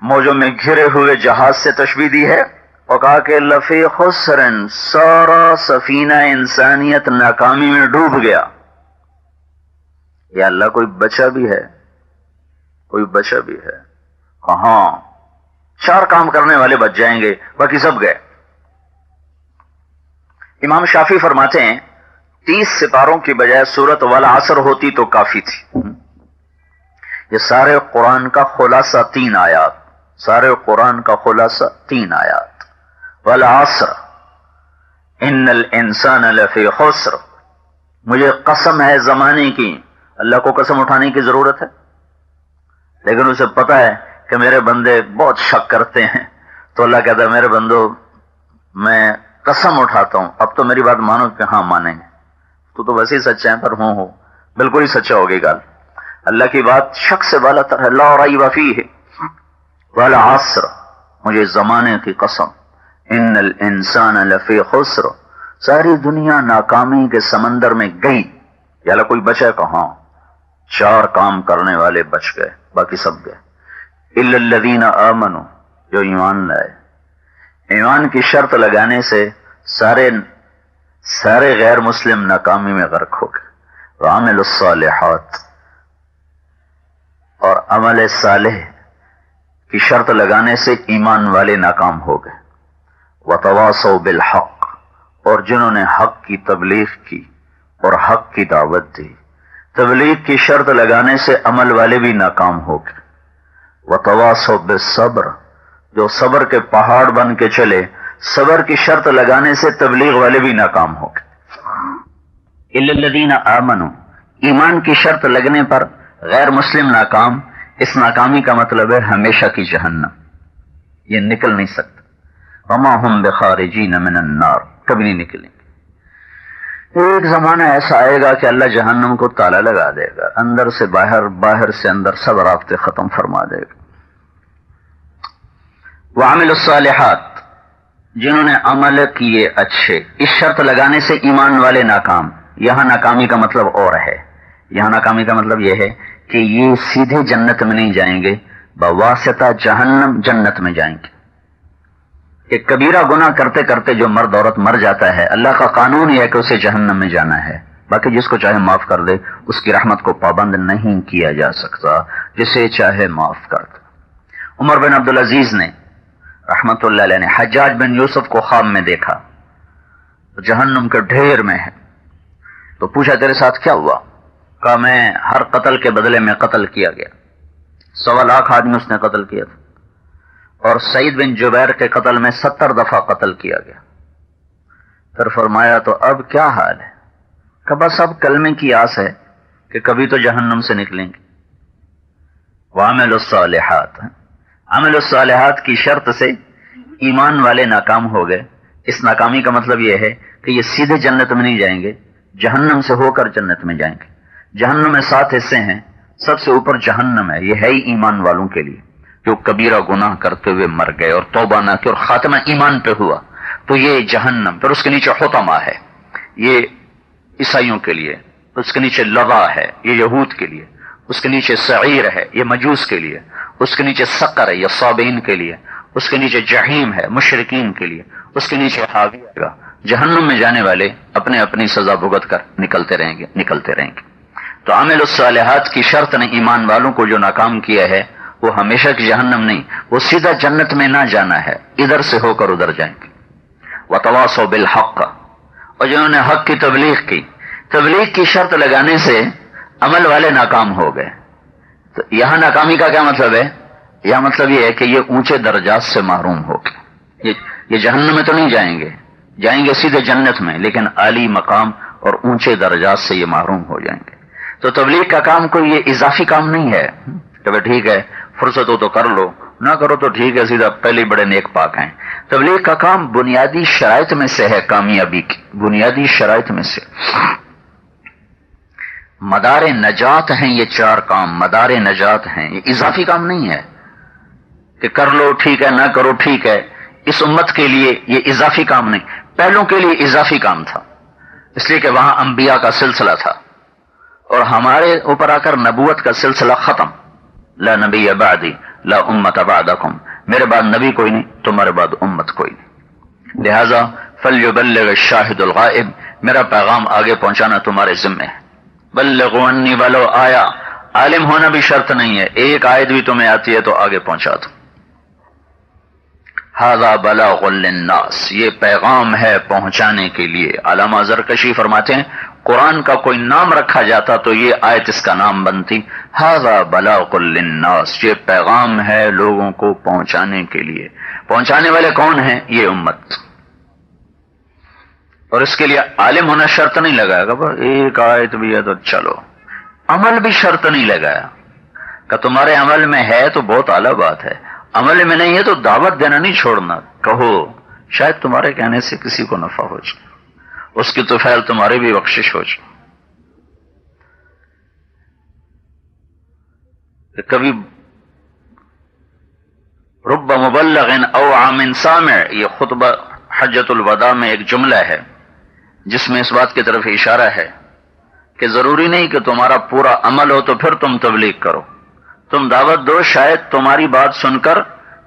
Speaker 1: موجوں میں گھرے ہوئے جہاز سے تشبیہ دی ہے اور کہا کہ لفی خسرن، سارا سفینہ انسانیت ناکامی میں ڈوب گیا. یا اللہ، کوئی بچا بھی ہے؟ کوئی بچا بھی ہے؟ کہاں؟ 4 کام کرنے والے بچ جائیں گے، باقی سب گئے. امام شافعی فرماتے ہیں 30 سپاروں کی بجائے سورت والعصر ہوتی تو کافی تھی. یہ سارے قرآن کا خلاصہ 3 آیات، سارے قرآن کا خلاصہ 3 آیات. والعصر ان الانسان لفی خسر، مجھے قسم ہے زمانے کی. اللہ کو قسم اٹھانے کی ضرورت ہے، لیکن اسے پتا ہے کہ میرے بندے بہت شک کرتے ہیں. تو اللہ کہتا ہے میرے بندو، میں قسم اٹھاتا ہوں، اب تو میری بات مانو کہ ہاں مانیں گے. تو ویسے ہی سچا ہے، پر ہوں بالکل ہی سچا ہوگی گال. اللہ کی بات شک سے بالا تر ہے. لا ریب فیہ والعصر، مجھے زمانے کی قسم، ان الانسان لفی خسر، ساری دنیا ناکامی کے سمندر میں گئی. یا اللہ، کوئی بچا کہاں؟ 4 کام کرنے والے بچ گئے، باقی سب گئے. الا الذین آمنوا، جو ایمان لائے. ایمان کی شرط لگانے سے سارے غیر مسلم ناکامی میں غرق ہو گئے. وعملوا الصالحات، اور عمل صالح کی شرط لگانے سے ایمان والے ناکام ہو گئے. وتواصوا بالحق، اور جنہوں نے حق کی تبلیغ کی اور حق کی دعوت دی. تبلیغ کی شرط لگانے سے عمل والے بھی ناکام ہو گئے. وتواصوا بالصبر، جو صبر کے پہاڑ بن کے چلے، صبر کی شرط لگانے سے تبلیغ والے بھی ناکام ہو گئے. الا الذین آمنوا، ایمان کی شرط لگنے پر غیر مسلم ناکام. اس ناکامی کا مطلب ہے ہمیشہ کی جہنم، یہ نکل نہیں سکتا. وما ہم بخارجین من النار، کبھی نہیں نکلیں گے. ایک زمانہ ایسا آئے گا کہ اللہ جہنم کو تالا لگا دے گا، اندر سے باہر، باہر سے اندر، سب رابطے ختم فرما دے گا. وعملوا الصالحات، جنہوں نے عمل کیے اچھے. اس شرط لگانے سے ایمان والے ناکام. یہاں ناکامی کا مطلب اور ہے. یہاں ناکامی کا مطلب یہ ہے کہ یہ سیدھے جنت میں نہیں جائیں گے، بواسطہ جہنم جنت میں جائیں گے. کہ کبیرہ گناہ کرتے کرتے جو مرد عورت مر جاتا ہے، اللہ کا قانون یہ ہے کہ اسے جہنم میں جانا ہے. باقی جس کو چاہے معاف کر دے، اس کی رحمت کو پابند نہیں کیا جا سکتا، جسے چاہے معاف کر دے. عمر بن عبدالعزیز نے رحمت اللہ علیہ نے حجاج بن یوسف کو خواب میں دیکھا، جہنم کے ڈھیر میں ہے. تو پوچھا تیرے ساتھ کیا ہوا؟ کہا میں ہر قتل کے بدلے میں قتل کیا گیا. 1.25 لاکھ آدمی اس نے قتل کیا تھا، اور سعید بن جبیر کے قتل میں 70 دفعہ قتل کیا گیا. پھر فرمایا تو اب کیا حال ہے؟ کہ بس اب کلمے کی آس ہے کہ کبھی تو جہنم سے نکلیں گے. وعملوا الصالحات، عمل الصالحات کی شرط سے ایمان والے ناکام ہو گئے. اس ناکامی کا مطلب یہ ہے کہ یہ سیدھے جنت میں نہیں جائیں گے، جہنم سے ہو کر جنت میں جائیں گے. جہنم میں 7 حصے ہیں، سب سے اوپر جہنم ہے. یہ ہے ہی ایمان والوں کے لیے جو کبیرہ گناہ کرتے ہوئے مر گئے اور توبہ نہ کی اور خاتمہ ایمان پہ ہوا، تو یہ جہنم. پھر اس کے نیچے حطمہ ہے، یہ عیسائیوں کے لیے. اس کے نیچے لظا ہے، یہ یہود کے لیے. اس کے نیچے سعیر ہے، یہ مجوس کے لیے. اس کے نیچے سقر ہے، یہ صابئین کے لیے. اس کے نیچے جہیم ہے مشرکین کے لیے، اس کے نیچے حاویہ گا، جہنم میں جانے والے اپنے اپنی سزا بھگت کر نکلتے رہیں گے۔ تو عامل الصالحات کی شرط نے ایمان والوں کو جو ناکام کیا ہے وہ ہمیشہ کی جہنم نہیں، وہ سیدھا جنت میں نہ جانا ہے، ادھر سے ہو کر ادھر جائیں گے۔ وتواصوا بالحق، اور جنہوں نے حق کی تبلیغ کی شرط لگانے سے عمل والے ناکام ہو گئے۔ تو یہاں ناکامی کا کیا مطلب ہے؟ یہاں مطلب یہ ہے کہ یہ اونچے درجات سے محروم ہو گئے، یہ جہنم میں تو نہیں جائیں گے سیدھے جنت میں، لیکن عالی مقام اور اونچے درجات سے یہ محروم ہو جائیں گے۔ تو تبلیغ کا کام کوئی یہ اضافی کام نہیں ہے کہ ٹھیک ہے فرصت ہو تو کر لو، نہ کرو تو ٹھیک ہے، سیدھا پہلے بڑے نیک پاک ہیں۔ تبلیغ کا کام بنیادی شرائط میں سے ہے، کامیابی کی بنیادی شرائط میں سے مدار نجات ہیں۔ یہ 4 کام مدار نجات ہیں، یہ اضافی کام نہیں ہے کہ کر لو ٹھیک ہے، نہ کرو ٹھیک ہے۔ اس امت کے لیے یہ اضافی کام نہیں، پہلوں کے لیے اضافی کام تھا، اس لیے کہ وہاں انبیاء کا سلسلہ تھا، اور ہمارے اوپر آ کر نبوت کا سلسلہ ختم۔ لا نبی بعدی لا امت بعدکم، میرے بعد نبی کوئی نہیں، تمہارے بعد امت کوئی نہیں، لہذا فلیبلغ الشاہد الغائب، میرا پیغام آگے پہنچانا تمہارے ذمہ ہے۔ بلغوا انی ولو آیا، عالم ہونا بھی شرط نہیں ہے، ایک آیت بھی تمہیں آتی ہے تو آگے پہنچا دو۔ ھذا بلاغ للناس، یہ پیغام ہے پہنچانے کے لیے۔ علامہ زرکشی فرماتے ہیں قرآن کا کوئی نام رکھا جاتا تو یہ آیت اس کا نام بنتی، ھذا بلاغ للناس، یہ پیغام ہے لوگوں کو پہنچانے کے لیے۔ پہنچانے والے کون ہیں؟ یہ امت۔ اور اس کے لیے عالم ہونا شرط نہیں لگایا گا، ایک آیت بھی ہے تو چلو۔ عمل بھی شرط نہیں لگایا کہ تمہارے عمل میں ہے تو بہت اعلیٰ بات ہے، عمل میں نہیں ہے تو دعوت دینا نہیں چھوڑنا، کہو شاید تمہارے کہنے سے کسی کو نفع ہو جائے، اس کی تو فعل تمہاری بھی بخشش ہو جائے۔ کبھی رب مبلغ او عام سامع، یہ خطبہ حجۃ الوداع میں ایک جملہ ہے جس میں اس بات کی طرف اشارہ ہے کہ ضروری نہیں کہ تمہارا پورا عمل ہو تو پھر تم تبلیغ کرو، تم دعوت دو، شاید تمہاری بات سن کر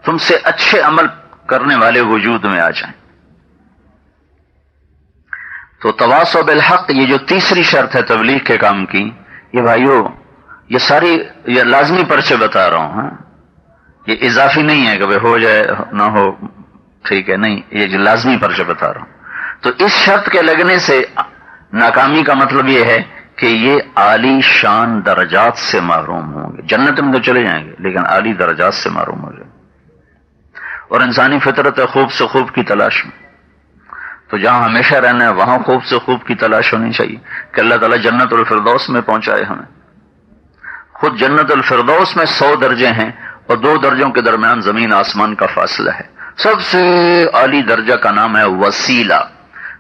Speaker 1: تم سے اچھے عمل کرنے والے وجود میں آ جائیں۔ تو تواصوا بالحق، یہ جو تیسری شرط ہے تبلیغ کے کام کی، یہ بھائیو یہ ساری یہ لازمی پرچے بتا رہا ہوں، ہاں یہ اضافی نہیں ہے کہ ہو جائے نہ ہو ٹھیک ہے، نہیں، یہ جو لازمی پرچے بتا رہا ہوں۔ تو اس شرط کے لگنے سے ناکامی کا مطلب یہ ہے کہ یہ عالی شان درجات سے محروم ہوں گے، جنت میں تو چلے جائیں گے لیکن عالی درجات سے محروم ہو جائیں گے۔ اور انسانی فطرت ہے خوب سے خوب کی تلاش میں، تو جہاں ہمیشہ رہنا ہے وہاں خوب سے خوب کی تلاش ہونی چاہیے کہ اللہ تعالیٰ جنت الفردوس میں پہنچائے ہمیں۔ خود جنت الفردوس میں 100 درجے ہیں اور 2 درجوں کے درمیان زمین آسمان کا فاصلہ ہے۔ سب سے عالی درجہ کا نام ہے وسیلہ،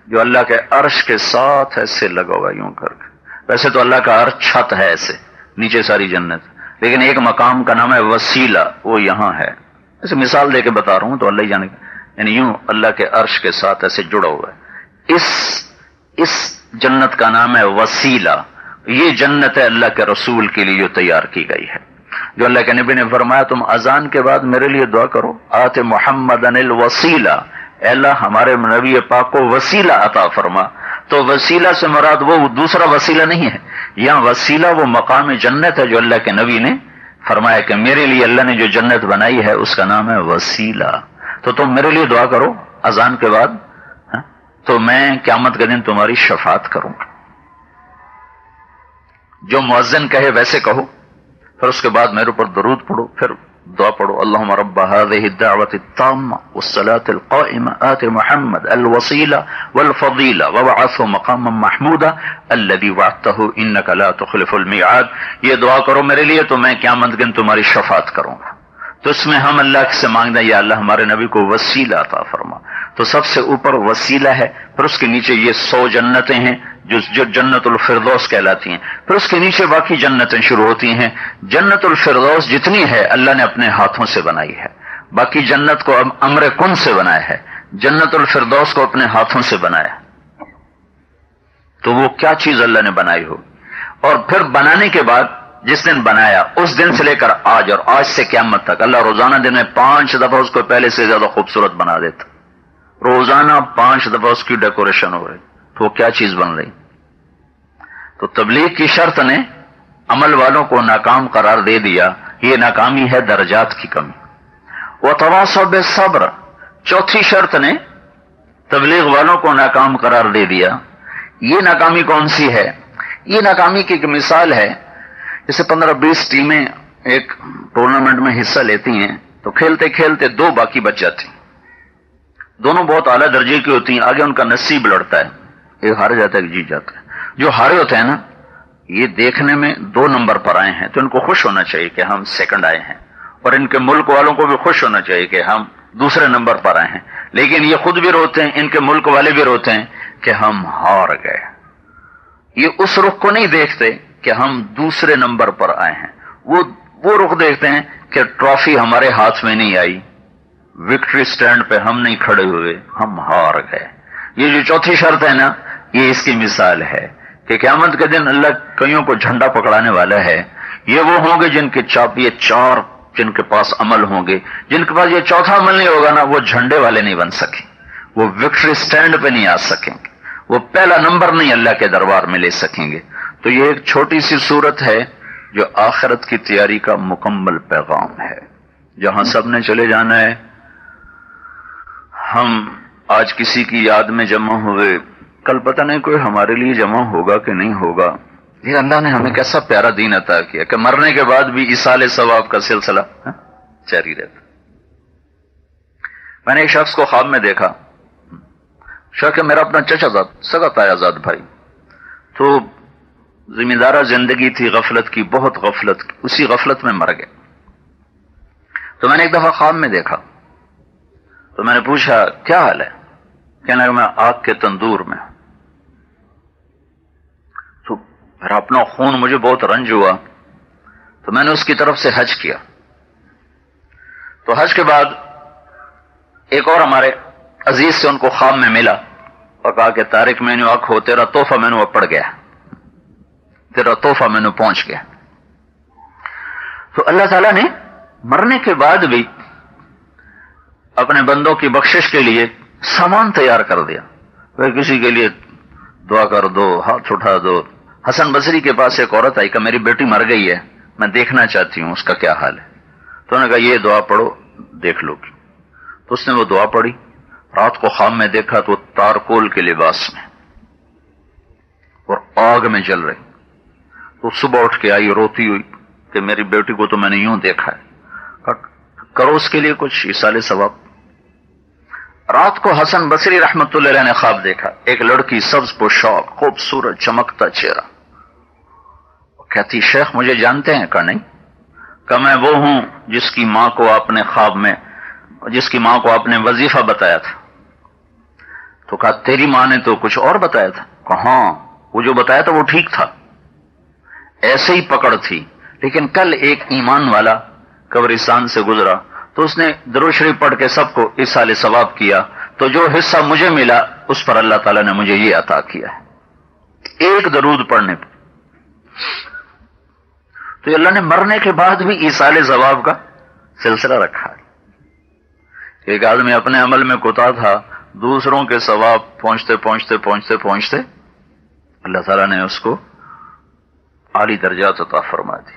Speaker 1: جو اللہ کے عرش کے ساتھ ایسے لگا ہوا یوں کر کے، ویسے تو اللہ کا عرش چھت ہے ایسے، نیچے ساری جنت، لیکن ایک مقام کا نام ہے وسیلہ، وہ یہاں ہے۔ ایسے مثال دے کے بتا رہا ہوں تو اللہ ہی جانے گا، یعنی یوں اللہ کے عرش کے ساتھ ایسے جڑا ہوا ہے۔ اس جنت کا نام ہے وسیلہ، یہ جنت ہے اللہ کے رسول کے لیے جو تیار کی گئی ہے، جو اللہ کے نبی نے فرمایا تم اذان کے بعد میرے لیے دعا کرو، آت محمدن الوسیلہ، اے اللہ ہمارے نبی پاک کو وسیلہ عطا فرما۔ تو وسیلہ سے مراد وہ دوسرا وسیلہ نہیں ہے، یہاں وسیلہ وہ مقام جنت ہے جو اللہ کے نبی نے فرمایا کہ میرے لیے اللہ نے جو جنت بنائی ہے اس کا نام ہے وسیلہ، تو تم میرے لیے دعا کرو اذان کے بعد، تو میں قیامت کے دن تمہاری شفاعت کروں گا۔ جو مؤذن کہے ویسے کہو، پھر اس کے بعد میرے اوپر درود پڑھو، پھر دعا پڑھو، اللہم رب هذه الدعوة التامة والصلاة القائمة آت محمد الوسیلہ والفضیلہ وابعثه مقاما محمودا الذي وعدته انك لا تخلف الميعاد۔ یہ دعا کرو میرے لیے تو میں قیامت کے دن تمہاری شفاعت کروں گا۔ تو اس میں ہم اللہ سے مانگتے ہیں یا اللہ ہمارے نبی کو وسیلہ عطا فرما، تو سب سے اوپر وسیلہ ہے، پھر اس کے نیچے یہ 100 جنتیں ہیں جو جنت الفردوس کہلاتی ہیں، پھر اس کے نیچے باقی جنتیں شروع ہوتی ہیں۔ جنت الفردوس جتنی ہے اللہ نے اپنے ہاتھوں سے بنائی ہے، باقی جنت کو امر کن سے بنایا ہے، جنت الفردوس کو اپنے ہاتھوں سے بنایا۔ تو وہ کیا چیز اللہ نے بنائی ہو، اور پھر بنانے کے بعد جس دن بنایا اس دن سے لے کر آج اور آج سے قیامت تک اللہ روزانہ دن میں 5 دفعہ اس کو پہلے سے زیادہ خوبصورت بنا دیتا. روزانہ 5 دفعہ اس کی ڈیکوریشن ہو رہی تو وہ کیا چیز بن رہی. تو تبلیغ کی شرط نے عمل والوں کو ناکام قرار دے دیا. یہ ناکامی ہے درجات کی کمی. وتواصوا بالصبر، چوتھی شرط نے تبلیغ والوں کو ناکام قرار دے دیا. یہ ناکامی کون سی ہے؟ یہ ناکامی کی ایک مثال ہے. جیسے 15-20 ٹیمیں ایک ٹورنامنٹ میں حصہ لیتی ہیں تو کھیلتے کھیلتے 2 باقی بچ جاتی. دونوں بہت اعلیٰ درجے کی ہوتی ہیں. آگے ان کا نصیب لڑتا ہے، ایک ہار جاتا ہے ایک جیت جاتا ہے. جو ہارے ہوتے ہیں نا، یہ دیکھنے میں 2 نمبر پر آئے ہیں تو ان کو خوش ہونا چاہیے کہ ہم سیکنڈ آئے ہیں، اور ان کے ملک والوں کو بھی خوش ہونا چاہیے کہ ہم دوسرے نمبر پر آئے ہیں. لیکن یہ خود بھی روتے ہیں، ان کے ملک والے بھی روتے ہیں کہ ہم ہار گئے. یہ اس رخ کو نہیں دیکھتے کہ ہم دوسرے نمبر پر آئے ہیں، وہ رخ دیکھتے ہیں کہ ٹرافی ہمارے ہاتھ میں نہیں آئی، وکٹری سٹینڈ پہ ہم نہیں کھڑے ہوئے، ہم ہار گئے. یہ جو چوتھی شرط ہے نا، یہ اس کی مثال ہے کہ قیامت کے دن اللہ کئیوں کو جھنڈا پکڑانے والا ہے. یہ وہ ہوں گے جن کے یہ 4 جن کے پاس عمل ہوں گے. جن کے پاس یہ چوتھا عمل نہیں ہوگا نا، وہ جھنڈے والے نہیں بن سکیں، وہ وکٹری سٹینڈ پہ نہیں آ سکیں گے، وہ پہلا نمبر نہیں اللہ کے دربار میں لے سکیں گے. تو یہ ایک چھوٹی سی صورت ہے جو آخرت کی تیاری کا مکمل پیغام ہے، جہاں سب نے چلے جانا ہے. ہم آج کسی کی یاد میں جمع ہوئے، کل پتہ نہیں کوئی ہمارے لیے جمع ہوگا کہ نہیں ہوگا. یہ اللہ نے ہمیں کیسا پیارا دین عطا کیا کہ مرنے کے بعد بھی ایصال ثواب کا سلسلہ جاری رہتا. میں نے ایک شخص کو خواب میں دیکھا. شخص میرا اپنا چچا زاد، سگا تایا زاد بھائی. تو ذمہ دارہ زندگی تھی، غفلت کی، بہت غفلت کی، اسی غفلت میں مر گئے. تو میں نے ایک دفعہ خواب میں دیکھا تو میں نے پوچھا کیا حال ہے؟ کہنے لگا میں آگ کے تندور میں. تو میرا اپنا خون، مجھے بہت رنج ہوا. تو میں نے اس کی طرف سے حج کیا. تو حج کے بعد ایک اور ہمارے عزیز سے ان کو خواب میں ملا اور کہا کہ طارق میں نے آنکھ ہو، تیرا تحفہ میں نے پڑ گیا، تیرا تحفہ میں نے پہنچ گیا. تو اللہ تعالیٰ نے مرنے کے بعد بھی اپنے بندوں کی بخشش کے لیے سامان تیار کر دیا. پھر کسی کے لیے دعا کر دو، ہاتھ اٹھا دو. حسن بصری کے پاس ایک عورت آئی کہ میری بیٹی مر گئی ہے، میں دیکھنا چاہتی ہوں اس کا کیا حال ہے. تو انہوں نے کہا یہ دعا پڑھو دیکھ لو گی. تو اس نے وہ دعا پڑھی. رات کو خواب میں دیکھا تو تارکول کے لباس میں اور آگ میں جل رہی. تو صبح اٹھ کے آئی روتی ہوئی کہ میری بیٹی کو تو میں نے یوں دیکھا ہے. کرو اس کے لیے کچھ ایصال ثواب. رات کو حسن بصری رحمت اللہ علیہ نے خواب دیکھا، ایک لڑکی سبز پوشاک، خوبصورت چمکتا چہرہ. کہتی شیخ مجھے جانتے ہیں؟ کہا نہیں. کہ میں وہ ہوں جس کی ماں کو آپ نے خواب میں، جس کی ماں کو آپ نے وظیفہ بتایا تھا. تو کہا تیری ماں نے تو کچھ اور بتایا تھا. کہا ہاں وہ جو بتایا تھا وہ ٹھیک تھا، ایسے ہی پکڑ تھی. لیکن کل ایک ایمان والا قبرستان سے گزرا تو اس نے درود شریف پڑھ کے سب کو ایصال ثواب کیا. تو جو حصہ مجھے ملا اس پر اللہ تعالیٰ نے مجھے یہ عطا کیا ہے، ایک درود پڑھنے پر. تو اللہ نے مرنے کے بعد بھی ایصال ثواب کا سلسلہ رکھا ہے. ایک آدمی اپنے عمل میں کوتا تھا، دوسروں کے ثواب پہنچتے پہنچتے پہنچتے پہنچتے اللہ تعالیٰ نے اس کو اعلی درجات عطا فرما دی.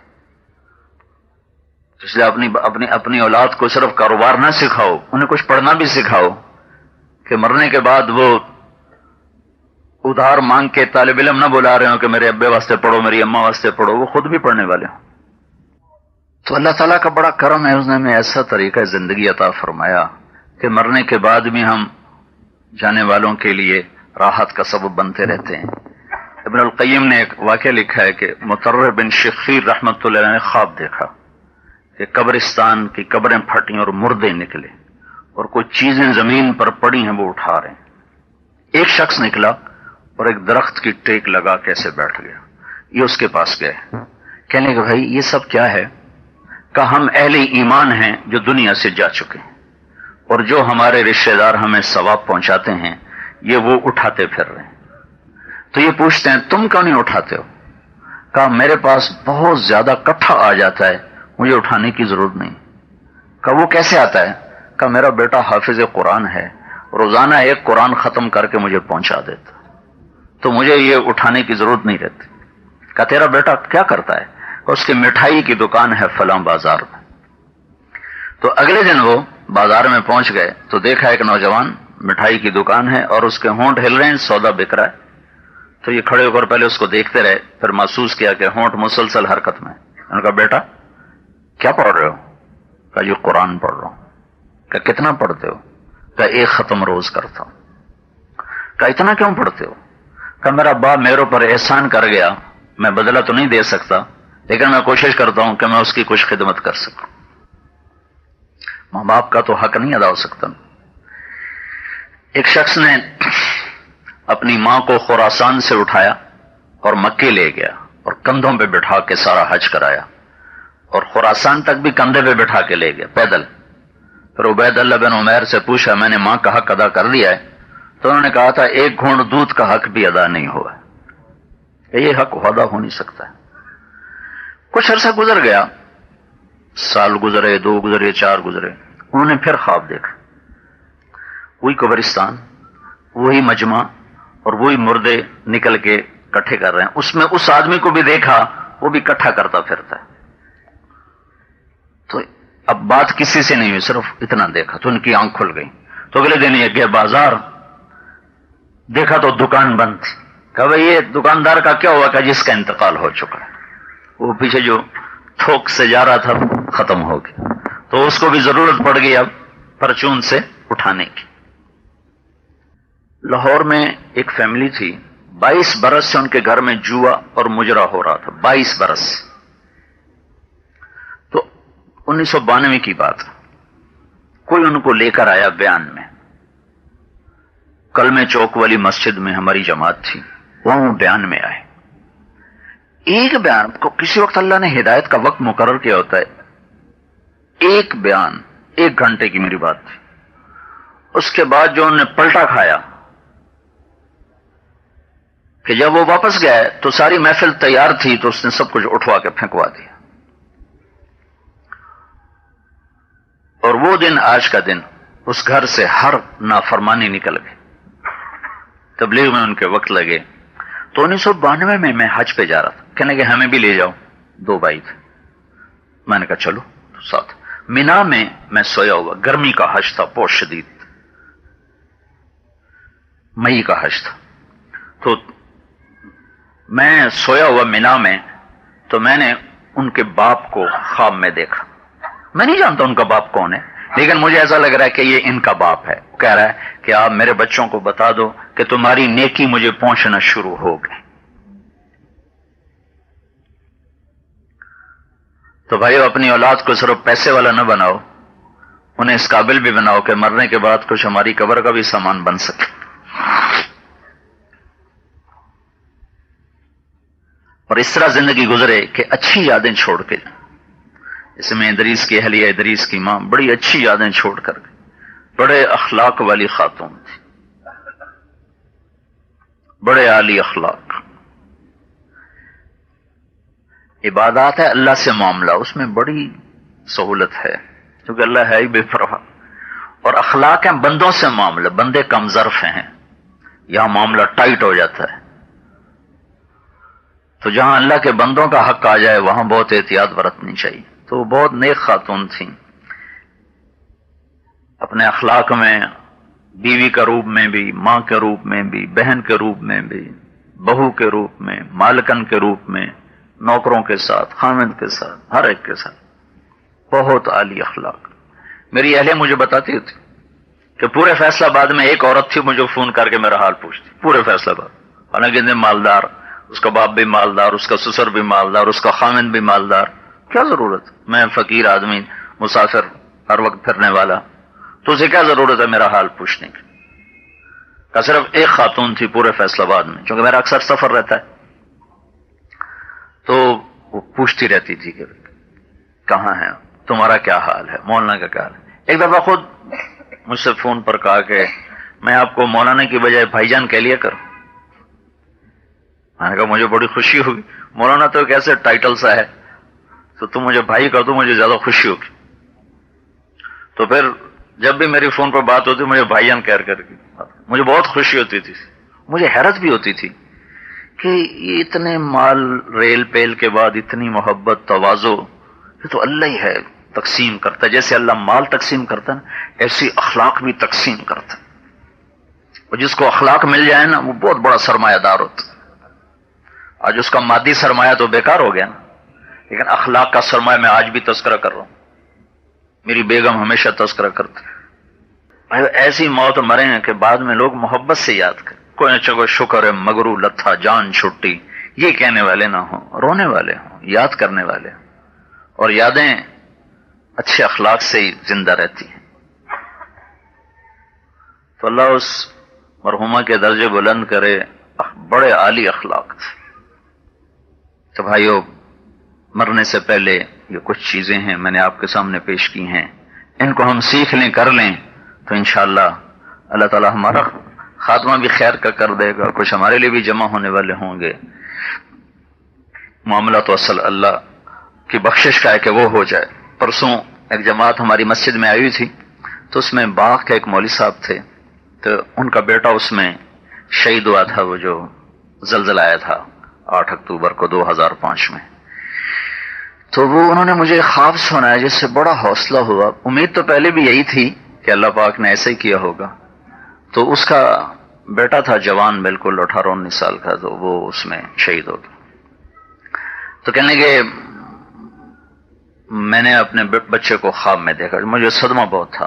Speaker 1: اس لیے اپنی اولاد کو صرف کاروبار نہ سکھاؤ، انہیں کچھ پڑھنا بھی سکھاؤ کہ مرنے کے بعد وہ ادھار مانگ کے طالب علم نہ بلا رہے ہوں کہ میرے ابے واسطے پڑھو، میری اماں واسطے پڑھو، وہ خود بھی پڑھنے والے ہوں. تو اللہ تعالیٰ کا بڑا کرم ہے، اس نے ہمیں ایسا طریقہ زندگی عطا فرمایا کہ مرنے کے بعد بھی ہم جانے والوں کے لیے راحت کا سبب بنتے رہتے ہیں. ابن القیم نے ایک واقعہ لکھا ہے کہ مطرف بن شخیر رحمت اللہ علیہ نے خواب دیکھا کہ قبرستان کی قبریں پھٹیں اور مردے نکلے اور کوئی چیزیں زمین پر پڑی ہیں وہ اٹھا رہے ہیں. ایک شخص نکلا اور ایک درخت کی ٹیک لگا کیسے بیٹھ گیا. یہ اس کے پاس گئے، کہنے کہ بھائی یہ سب کیا ہے؟ کہ ہم اہل ایمان ہیں جو دنیا سے جا چکے ہیں، اور جو ہمارے رشتہ دار ہمیں ثواب پہنچاتے ہیں یہ وہ اٹھاتے پھر رہے ہیں. تو یہ پوچھتے ہیں تم کیوں نہیں اٹھاتے ہو؟ کہا میرے پاس بہت زیادہ کٹھا آ جاتا ہے، مجھے اٹھانے کی ضرورت نہیں۔ کہا وہ کیسے آتا ہے؟ کہا میرا بیٹا حافظ قرآن ہے، روزانہ ایک قرآن ختم کر کے مجھے پہنچا دیتا، تو مجھے یہ اٹھانے کی ضرورت نہیں رہتی۔ کہا تیرا بیٹا کیا کرتا ہے؟ اس کی مٹھائی کی دکان ہے فلاں بازار میں۔ تو اگلے دن وہ بازار میں پہنچ گئے تو دیکھا ایک نوجوان، مٹھائی کی دکان ہے اور اس کے ہونٹ ہل رہے ہیں، سودا بک رہا ہے۔ تو یہ کھڑے ہو کر پہلے اس کو دیکھتے رہے، پھر محسوس کیا کہ ہونٹ مسلسل حرکت میں۔ انہوں نے کہا بیٹا کیا پڑھ رہے ہو؟ کہا یہ قرآن پڑھ رہا ہوں۔ کہا کتنا پڑھتے ہو؟ کہا ایک ختم روز کرتا ہوں۔ کہا اتنا کیوں پڑھتے ہو؟ کہا میرا باپ میرے اوپر احسان کر گیا، میں بدلہ تو نہیں دے سکتا لیکن میں کوشش کرتا ہوں کہ میں اس کی کچھ خدمت کر سکوں۔ ماں باپ کا تو حق نہیں ادا ہو سکتا۔ ایک شخص نے اپنی ماں کو خراسان سے اٹھایا اور مکے لے گیا اور کندھوں پہ بٹھا کے سارا حج کرایا، اور خراسان تک بھی کندھے پہ بٹھا کے لے گیا پیدل۔ پھر عبید اللہ بن عمیر سے پوچھا میں نے ماں کا حق ادا کر لیا ہے؟ تو انہوں نے کہا تھا ایک گھونٹ دودھ کا حق بھی ادا نہیں ہوا ہے، یہ حق ادا ہو نہیں سکتا ہے۔ کچھ عرصہ گزر گیا، سال گزرے، 2 گزرے، 4 گزرے، انہوں نے پھر خواب دیکھا، وہی قبرستان، وہی مجمع اور وہی مردے نکل کے کٹھے کر رہے ہیں۔ اس میں اس آدمی کو بھی دیکھا، وہ بھی کٹھا کرتا پھرتا ہے۔ تو اب بات کسی سے نہیں ہوئی، صرف اتنا دیکھا تو ان کی آنکھ کھل گئی۔ تو اگلے دن یہ گئے بازار، دیکھا تو دکان بند تھی۔ کہا بھائی یہ دکاندار کا کیا ہوا؟ کہ جس کا انتقال ہو چکا ہے، وہ پیچھے جو تھوک سے جا رہا تھا ختم ہو گیا، تو اس کو بھی ضرورت پڑ گئی اب پرچون سے اٹھانے کی۔ لاہور میں ایک فیملی تھی، 22 برس سے ان کے گھر میں جوا اور مجرا ہو رہا تھا، 22 برس۔ تو 1992 کی بات، کوئی ان کو لے کر آیا بیان میں، کلمے چوک والی مسجد میں ہماری جماعت تھی، وہاں بیان میں آئے۔ ایک بیان کو کسی وقت اللہ نے ہدایت کا وقت مقرر کیا ہوتا ہے، ایک بیان 1 گھنٹے کی میری بات تھی، اس کے بعد جو انہوں نے پلٹا کھایا کہ جب وہ واپس گئے تو ساری محفل تیار تھی تو اس نے سب کچھ اٹھوا کے پھینکوا دیا۔ اور وہ دن آج کا دن، اس گھر سے ہر نافرمانی نکل گئی، تبلیغ میں ان کے وقت لگے۔ تو 1992 میں حج پہ جا رہا تھا، کہنے کہ ہمیں بھی لے جاؤ، 2 بھائی تھے۔ میں نے کہا چلو ساتھ۔ مینا میں میں سویا ہوا، گرمی کا حج تھا بہت شدید، مئی کا حج تھا، تو میں سویا ہوا مینا میں، تو میں نے ان کے باپ کو خواب میں دیکھا۔ میں نہیں جانتا ان کا باپ کون ہے، لیکن مجھے ایسا لگ رہا ہے کہ یہ ان کا باپ ہے۔ کہہ رہا ہے کہ آپ میرے بچوں کو بتا دو کہ تمہاری نیکی مجھے پہنچنا شروع ہو گئی۔ تو بھائیو اپنی اولاد کو صرف پیسے والا نہ بناؤ، انہیں اس قابل بھی بناؤ کہ مرنے کے بعد کچھ ہماری قبر کا بھی سامان بن سکے۔ اور اس طرح زندگی گزرے کہ اچھی یادیں چھوڑ کے، اس میں ادریس کی اہلیہ، ادریس کی ماں بڑی اچھی یادیں چھوڑ کر گئی، بڑے اخلاق والی خاتون تھی، بڑے عالی اخلاق۔ عبادات ہے، اللہ سے معاملہ، اس میں بڑی سہولت ہے کیونکہ اللہ ہے ہی بے پرواہ، اور اخلاق ہیں بندوں سے معاملہ، بندے کم ظرف ہیں، یہاں معاملہ ٹائٹ ہو جاتا ہے۔ تو جہاں اللہ کے بندوں کا حق آ جائے وہاں بہت احتیاط برتنی چاہیے۔ تو بہت نیک خاتون تھیں، اپنے اخلاق میں بیوی کے روپ میں بھی، ماں کے روپ میں بھی، بہن کے روپ میں بھی، بہو کے روپ میں، مالکن کے روپ میں، نوکروں کے ساتھ، خامد کے ساتھ، ہر ایک کے ساتھ بہت عالی اخلاق۔ میری اہلیہ مجھے بتاتی تھی کہ پورے فیصلہ آباد میں ایک عورت تھی مجھے فون کر کے میرا حال پوچھتی، پورے فیصلہ آباد، حالانکہ اتنے مالدار، اس کا باپ بھی مالدار، اس کا سسر بھی مالدار، اس کا خامد بھی مالدار، کیا ضرورت؟ میں فقیر آدمی، مسافر، ہر وقت پھرنے والا، تو اسے کیا ضرورت ہے میرا حال پوچھنے کی؟ کہ صرف ایک خاتون تھی پورے فیصلہ آباد میں، چونکہ میرا اکثر سفر رہتا ہے، تو وہ پوچھتی رہتی تھی کہ کہاں ہے، تمہارا کیا حال ہے، مولانا کا کیا حال ہے۔ ایک دفعہ خود مجھ سے فون پر کہا کہ میں آپ کو مولانا کی بجائے بھائی جان کہہ لیا کروں۔ میں نے کہا مجھے بڑی خوشی ہوگی، مولانا تو ایک ایسے ٹائٹل سا ہے، تو تم مجھے بھائی کر دو مجھے زیادہ خوشی ہوگی۔ تو پھر جب بھی میری فون پر بات ہوتی مجھے بھائیان کہہ کر کے مجھے بہت خوشی ہوتی تھی، مجھے حیرت بھی ہوتی تھی کہ یہ اتنے مال ریل پیل کے بعد اتنی محبت تواضع، یہ تو اللہ ہی ہے تقسیم کرتا ہے، جیسے اللہ مال تقسیم کرتا ہے نا ایسی اخلاق بھی تقسیم کرتا ہے، اور جس کو اخلاق مل جائے نا وہ بہت بڑا سرمایہ دار ہوتا ہے۔ آج اس کا مادی سرمایہ تو بیکار ہو گیا نا، لیکن اخلاق کا سرمایہ میں آج بھی تذکرہ کر رہا ہوں، میری بیگم ہمیشہ تذکرہ کرتی ہے، ایسی موت مرے ہیں کہ بعد میں لوگ محبت سے یاد کریں، کوئی نہ چکو شکر ہے مگرو لتھا جان چھٹی، یہ کہنے والے نہ ہوں، رونے والے ہوں، یاد کرنے والے ہوں، اور یادیں اچھے اخلاق سے ہی زندہ رہتی ہیں۔ تو اللہ اس مرحومہ کے درجے بلند کرے، بڑے عالی اخلاق تھے۔ تو بھائیو، مرنے سے پہلے یہ کچھ چیزیں ہیں میں نے آپ کے سامنے پیش کی ہیں، ان کو ہم سیکھ لیں کر لیں تو انشاءاللہ اللہ تعالی ہمارا خاتمہ بھی خیر کا کر دے گا، کچھ ہمارے لیے بھی جمع ہونے والے ہوں گے۔ معاملہ تو اصل اللہ کی بخشش کا ہے کہ وہ ہو جائے۔ پرسوں ایک جماعت ہماری مسجد میں آئی ہوئی تھی، تو اس میں باغ کے ایک مولوی صاحب تھے، تو ان کا بیٹا اس میں شہید ہوا تھا، وہ جو زلزلہ آیا تھا 8 اکتوبر کو 2005 میں۔ تو وہ انہوں نے مجھے خواب سنایا جس سے بڑا حوصلہ ہوا۔ امید تو پہلے بھی یہی تھی کہ اللہ پاک نے ایسے ہی کیا ہوگا۔ تو اس کا بیٹا تھا جوان بالکل 18-19 سال کا، تو وہ اس میں شہید ہو گیا۔ تو کہنے لگے میں نے اپنے بچے کو خواب میں دیکھا، مجھے صدمہ بہت تھا۔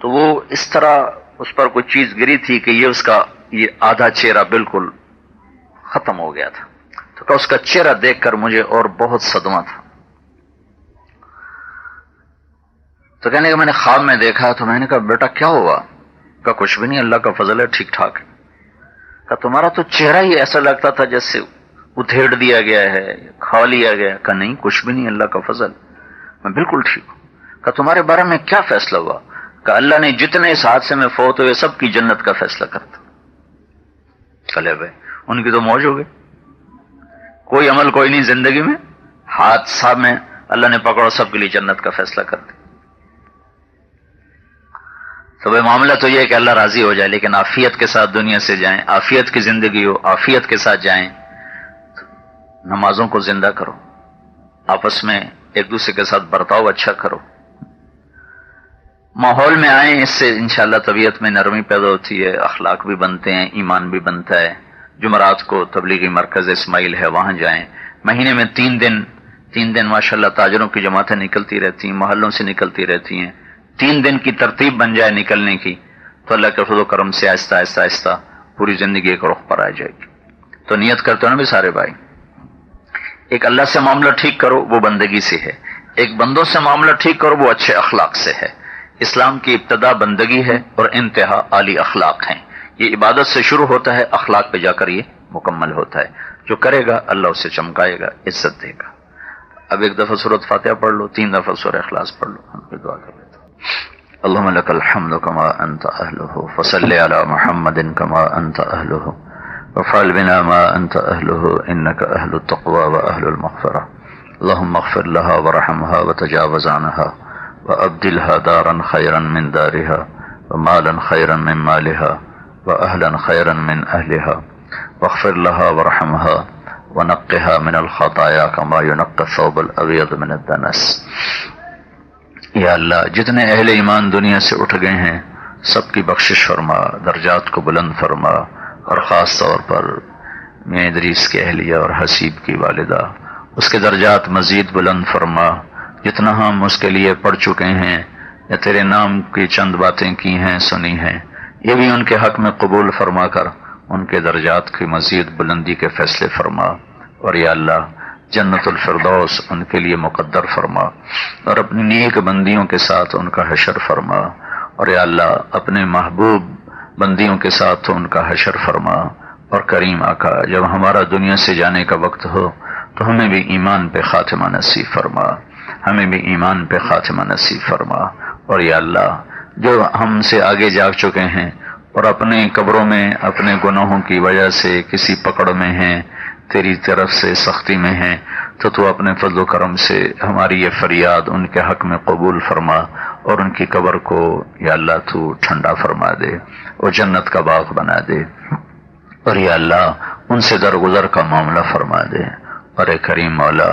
Speaker 1: تو وہ اس طرح اس پر کوئی چیز گری تھی کہ یہ اس کا یہ آدھا چہرہ بالکل ختم ہو گیا تھا۔ تو کہ اس کا چہرہ دیکھ کر مجھے اور بہت صدمہ تھا۔ تو کہنے کہ میں نے خواب میں دیکھا، تو میں نے کہا بیٹا کیا ہوا؟ کہا کچھ بھی نہیں، اللہ کا فضل ہے، ٹھیک ٹھاک ہے۔ کہا تمہارا تو چہرہ ہی ایسا لگتا تھا جیسے ادھیڑ دیا گیا ہے، کھا لیا گیا۔ کہا نہیں کچھ بھی نہیں، اللہ کا فضل، میں بالکل ٹھیک ہوں۔ کہا تمہارے بارے میں کیا فیصلہ ہوا؟ کہ اللہ نے جتنے اس حادثے میں فوت ہوئے سب کی جنت کا فیصلہ کرتا۔ چلے بھائی ان کی تو موج ہو گئی، کوئی عمل کوئی نہیں زندگی میں، حادثہ میں اللہ نے پکڑو سب کے لیے جنت کا فیصلہ کر دیا۔ تو بھائی معاملہ تو یہ ہے کہ اللہ راضی ہو جائے، لیکن عافیت کے ساتھ دنیا سے جائیں، عافیت کی زندگی ہو، عافیت کے ساتھ جائیں۔ نمازوں کو زندہ کرو، آپس میں ایک دوسرے کے ساتھ برتاؤ اچھا کرو، ماحول میں آئیں، اس سے انشاءاللہ طبیعت میں نرمی پیدا ہوتی ہے، اخلاق بھی بنتے ہیں، ایمان بھی بنتا ہے۔ جمعرات کو تبلیغی مرکز اسماعیل ہے، وہاں جائیں۔ مہینے میں 3 دن ماشاءاللہ تاجروں کی جماعتیں نکلتی رہتی ہیں، محلوں سے نکلتی رہتی ہیں۔ 3 دن کی ترتیب بن جائے نکلنے کی تو اللہ کے فضل و کرم سے آہستہ آہستہ آہستہ پوری زندگی ایک رخ پر آ جائے گی۔ تو نیت کرتے ہو نا بھی سارے بھائی، ایک اللہ سے معاملہ ٹھیک کرو وہ بندگی سے ہے، ایک بندوں سے معاملہ ٹھیک کرو وہ اچھے اخلاق سے ہے۔ اسلام کی ابتدا بندگی ہے اور انتہا عالی اخلاق ہیں۔ یہ عبادت سے شروع ہوتا ہے، اخلاق پہ جا کر یہ مکمل ہوتا ہے۔ جو کرے گا اللہ اسے چمکائے گا، عزت دے گا۔ اب ایک دفعہ سورۃ فاتحہ پڑھ لو، 3 دفعہ سورہ اخلاص پڑھ لو، ہم پہ دعا کر لیتے ہیں۔ اللهم لك الحمد كما أنت أهله، فصل على محمد كما أنت أهله، وفعل بنا ما أنت أهله، إنك أهل التقوى وأهل المغفرة۔ اللهم اغفر لها ورحمها وتجاوز عنها، وأبدلها دارا خيرا من دارها، ومالا خيرا من مالها، وأهلا خيرا من أهلها، واغفر لها ورحمها ونقها من الخطايا كما ينقى الثوب الأبيض من الدنس۔ یا اللہ جتنے اہل ایمان دنیا سے اٹھ گئے ہیں سب کی بخشش فرما، درجات کو بلند فرما، اور خاص طور پر میاں ادریس کے اہلیہ اور حسیب کی والدہ، اس کے درجات مزید بلند فرما۔ جتنا ہم اس کے لیے پڑھ چکے ہیں یا تیرے نام کی چند باتیں کی ہیں سنی ہیں، یہ بھی ان کے حق میں قبول فرما کر ان کے درجات کی مزید بلندی کے فیصلے فرما، اور یا اللہ جنت الفردوس ان کے لیے مقدر فرما، اور اپنی نیک بندیوں کے ساتھ ان کا حشر فرما، اور یا اللہ اپنے محبوب بندیوں کے ساتھ ان کا حشر فرما۔ اور کریم آقا جب ہمارا دنیا سے جانے کا وقت ہو تو ہمیں بھی ایمان پہ خاتمہ نصیب فرما، ہمیں بھی ایمان پہ خاتمہ نصیب فرما۔ اور یا اللہ جو ہم سے آگے جاگ چکے ہیں اور اپنے قبروں میں اپنے گناہوں کی وجہ سے کسی پکڑ میں ہیں، تیری طرف سے سختی میں ہیں، تو اپنے فضل و کرم سے ہماری یہ فریاد ان کے حق میں قبول فرما، اور ان کی قبر کو یا اللہ تو ٹھنڈا فرما دے اور جنت کا باغ بنا دے، اور یا اللہ ان سے درگزر کا معاملہ فرما دے۔ اور اے کریم مولا،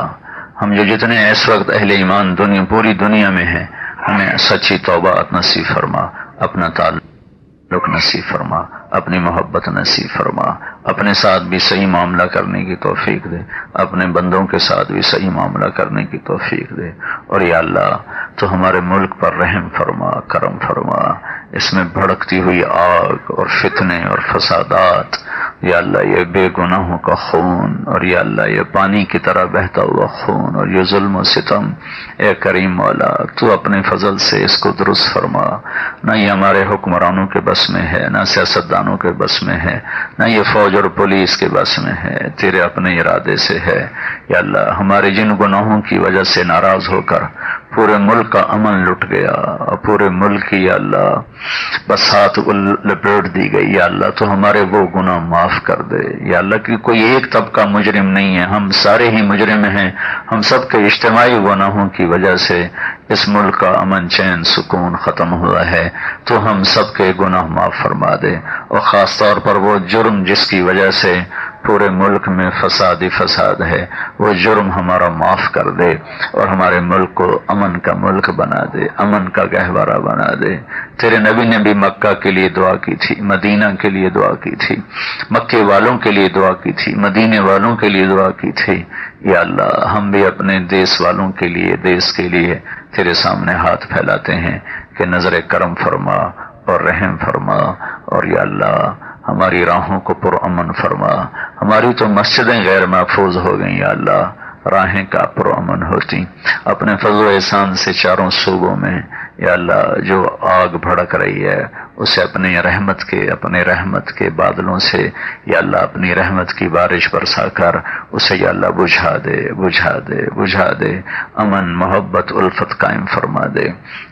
Speaker 1: ہم جو جتنے اس وقت اہل ایمان پوری دنیا میں ہیں، ہمیں سچی توبہ نصیب فرما، اپنا تعلق نصیب فرما، اپنی محبت نصیب فرما، اپنے ساتھ بھی صحیح معاملہ کرنے کی توفیق دے، اپنے بندوں کے ساتھ بھی صحیح معاملہ کرنے کی توفیق دے۔ اور یا اللہ تو ہمارے ملک پر رحم فرما، کرم فرما، اس میں بھڑکتی ہوئی آگ اور فتنے اور فسادات، یا اللہ یہ بے گناہوں کا خون، اور یا اللہ یہ پانی کی طرح بہتا ہوا خون، اور یہ ظلم و ستم، اے کریم مولا تو اپنے فضل سے اس کو درست فرما۔ نہ یہ ہمارے حکمرانوں کے بس میں ہے، نہ سیاستدانوں کے بس میں ہے، نہ یہ فوج اور پولیس کے بس میں ہے، تیرے اپنے ارادے سے ہے۔ یا اللہ ہمارے جن گناہوں کی وجہ سے ناراض ہو کر پورے ملک کا امن لٹ گیا، اور پورے ملک کی یا اللہ بساط لپیٹ دی گئی، یا اللہ تو ہمارے وہ گناہ معاف کر دے۔ یا اللہ کہ کوئی ایک طبقہ مجرم نہیں ہے، ہم سارے ہی مجرم ہیں، ہم سب کے اجتماعی گناہوں کی وجہ سے اس ملک کا امن چین سکون ختم ہوا ہے، تو ہم سب کے گناہ معاف فرما دے، اور خاص طور پر وہ جرم جس کی وجہ سے پورے ملک میں فساد ہی فساد ہے، وہ جرم ہمارا معاف کر دے، اور ہمارے ملک کو امن کا ملک بنا دے، امن کا گہوارہ بنا دے۔ تیرے نبی نے بھی مکہ کے لیے دعا کی تھی، مدینہ کے لیے دعا کی تھی، مکے والوں کے لیے دعا کی تھی، مدینے والوں کے لیے دعا کی تھی۔ یا اللہ ہم بھی اپنے دیس والوں کے لیے، دیس کے لیے تیرے سامنے ہاتھ پھیلاتے ہیں کہ نظر کرم فرما اور رحم فرما، اور یا اللہ ہماری راہوں کو پرامن فرما۔ ہماری تو مسجدیں غیر محفوظ ہو گئیں، یا اللہ راہیں کا پرامن ہوتی۔ اپنے فضل و احسان سے چاروں صوبوں میں یا اللہ جو آگ بھڑک رہی ہے اسے اپنے رحمت کے بادلوں سے یا اللہ اپنی رحمت کی بارش برسا کر اسے یا اللہ بجھا دے، امن محبت الفت قائم فرما دے،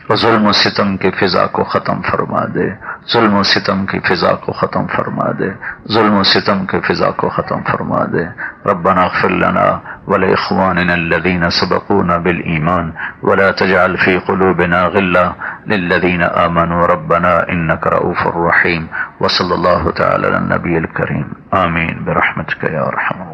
Speaker 1: اور ظلم و ستم کی فضا کو ختم فرما دے، ظلم و ستم کی فضا کو ختم فرما دے، ظلم و ستم کی فضا کو ختم فرما دے۔ ربنا اغفر لنا ولإخواننا الذين سبقونا بالإيمان ولا تجعل في قلوبنا غلا للذين آمنوا ربنا إنك رؤوف رحيم، وصلى الله تعالى على النبي الكريم، آمين برحمتك يا أرحم